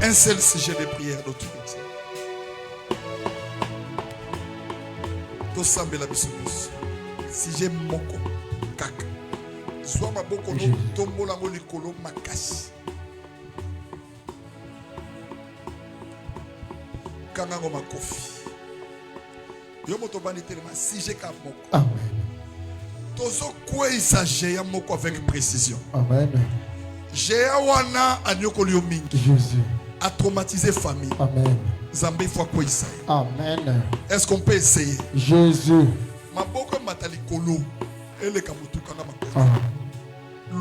Un seul sujet de prière d'autorité. Tosambe la bisous. Sujet moko kaka. Soit ma boko no tombo la mo likolo makasi. Kanga ngoma kofi. Yo moto bani telema sujet ka moko. Amen. Tozo quoi il s'agit moko avec précision. Amen. Jéawana anyokoli mingi. Jésus. A traumatisé famille. Amen. Zambé fois quoi il s'agit. Amen. Est-ce qu'on peut essayer? Jésus. Maboko matali kolo. Ele kamutu kanga mako.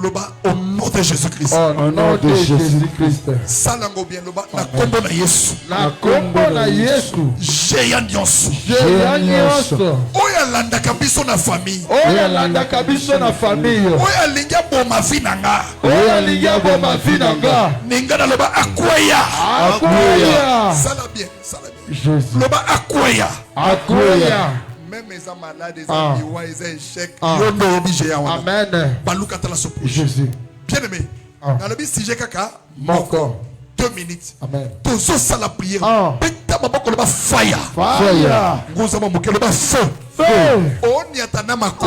Loba au nom de Jésus-Christ. Au nom de Jésus-Christ. Salango bien loba na kombo na Yesu. Na kombo na Yesu. Jeya nyonso. Jeya nyonso. Oya landa kabiso na famille. Oya landa kabiso na famille. Oya linga boma vinanga. Oya linga boma vinanga. Ninga na loba akwaya. Akwaya. Sala bien, sala bien. Jésus. Loba akwaya. Akwaya. Même les malades, les amis, les échecs, Amen. Jésus. Bien aimé. Dans le but, si j'ai caca, 2 minutes. Amen. Tous ça la prière. Beta maboko le ba fire. Fire. Ngoza mamuke le ba feu. Feu. On y atana mako.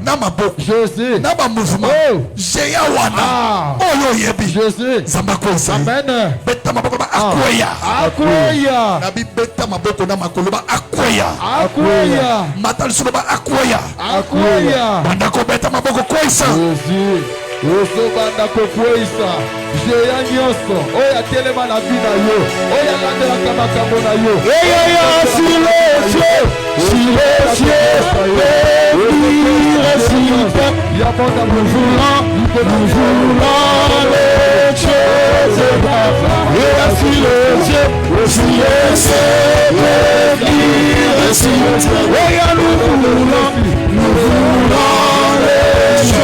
Na maboko. Jésus. Na ba mouvement. Jeya wana. Oyo yebi. Jésus. Zambako sa. Amen. Beta maboko ba akwaya. Akwaya. Na bi beta maboko na makolo ba akwaya. Akwaya. Matal sulo ba akwaya. Akwaya. Banda ko beta maboko koisa. Jésus. Oso banda ko koisa. Jeya nyonso. Oya telema na vida yo. Oya landela kama kambo na yo. Oya silence. Nous voulons les choses d'avant. Et ainsi le Dieu, aussi nous voulons les choses d'avant.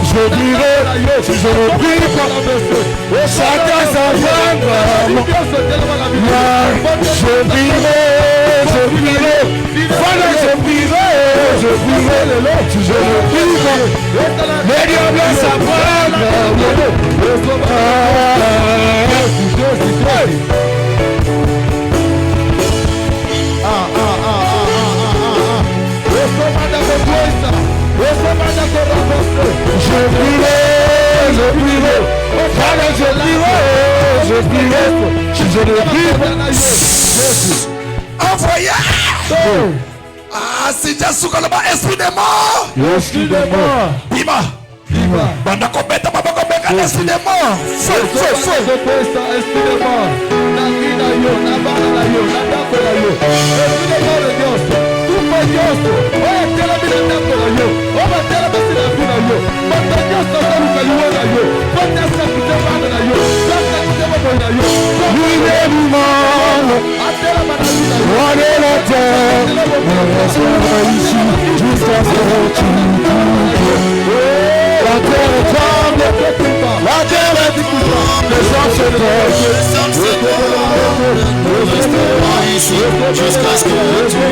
Je dirai, si je ne prie pas, chacun sa femme. Je prierai, si je ne prie pas, les diables s'apprennent. Je prierai, si je ne prie pas. Envoyez. Ah, c'est déjà sous le bas, esprit de mort. Esprit de mort. Bima. Banda kobeta baba kobeka esprit de mort. Feu. Esprit de mort. Na vida yo, na bala yo, na dako yo. Esprit de mort de Dios. Tupa Dios. Oya tela vida dako yo. Oba tela basi na vida yo. Banda Dios na karuka yo na yo. Banda sa kutema na yo. Banda kutema na yo. Vive mi mano. Atela bana vida yo. Wane la terre. Jusqu'à ce que tu la terre tremble, la terre est écoutante, les gens se nous resterons ici jusqu'à ce que tu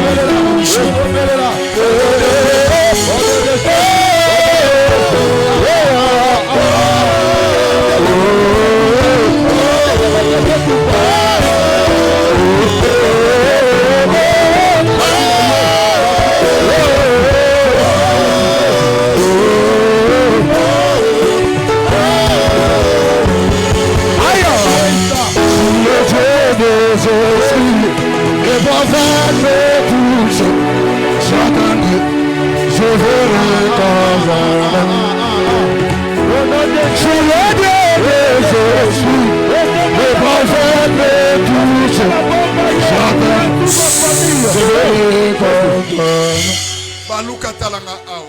verrai comme jamais. Je le Dieu des esprits, les prophètes me touchent. Je verrai comme jamais. Baluka talanga ao,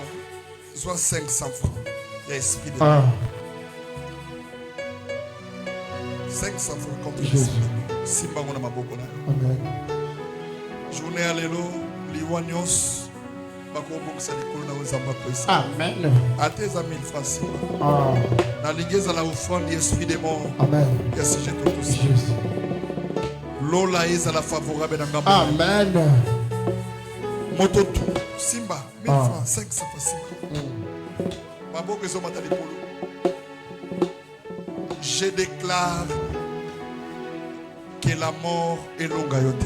soit 500 francs. L'esprit de 500 francs contre l'esprit. Simba mona maboko na. Amen. Journée alelo, liwanyos, bako bongisa likolo na ozamba kwesa. Amen. Ateza 1000 francs. Na ligeza la offrande l'esprit des morts. Amen. Merci je te touche. Lola est à la favorable dans Gamba. Amen. Mototu, Simba, 1000 francs, 500 francs Simba. Je déclare que la mort est longue à yote.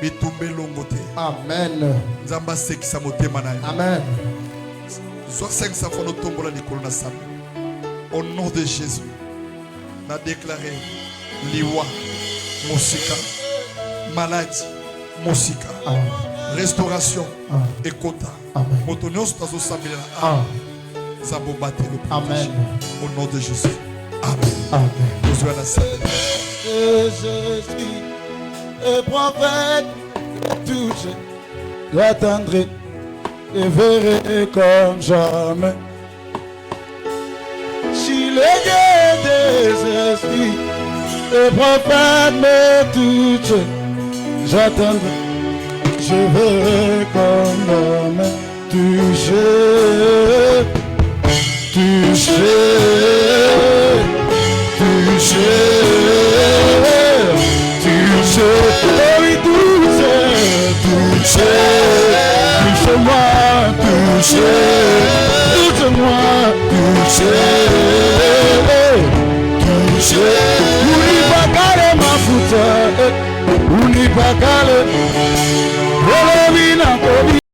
Bitumbe longote. Amen. Nzamba sekisa motema na yo. Amen. Soit 500 francs no tombola likolo na sami. Au nom de Jésus, n'a déclaré liwa, mosika, maladie, mosika, restauration et quota. Motonios tazo samila. Zabo bate le Amen. Au nom de Jésus. Amen. Amen. Nous allons la salle. Je suis le prophète touché. J'attendrai et verrai comme jamais. Si le Dieu des esprits, le prophète me touche, j'attendrai, je verrai comme jamais. Touché, touché, touché, touché, oh oui, touché, touché, touche-moi, touché, touche-moi, touché.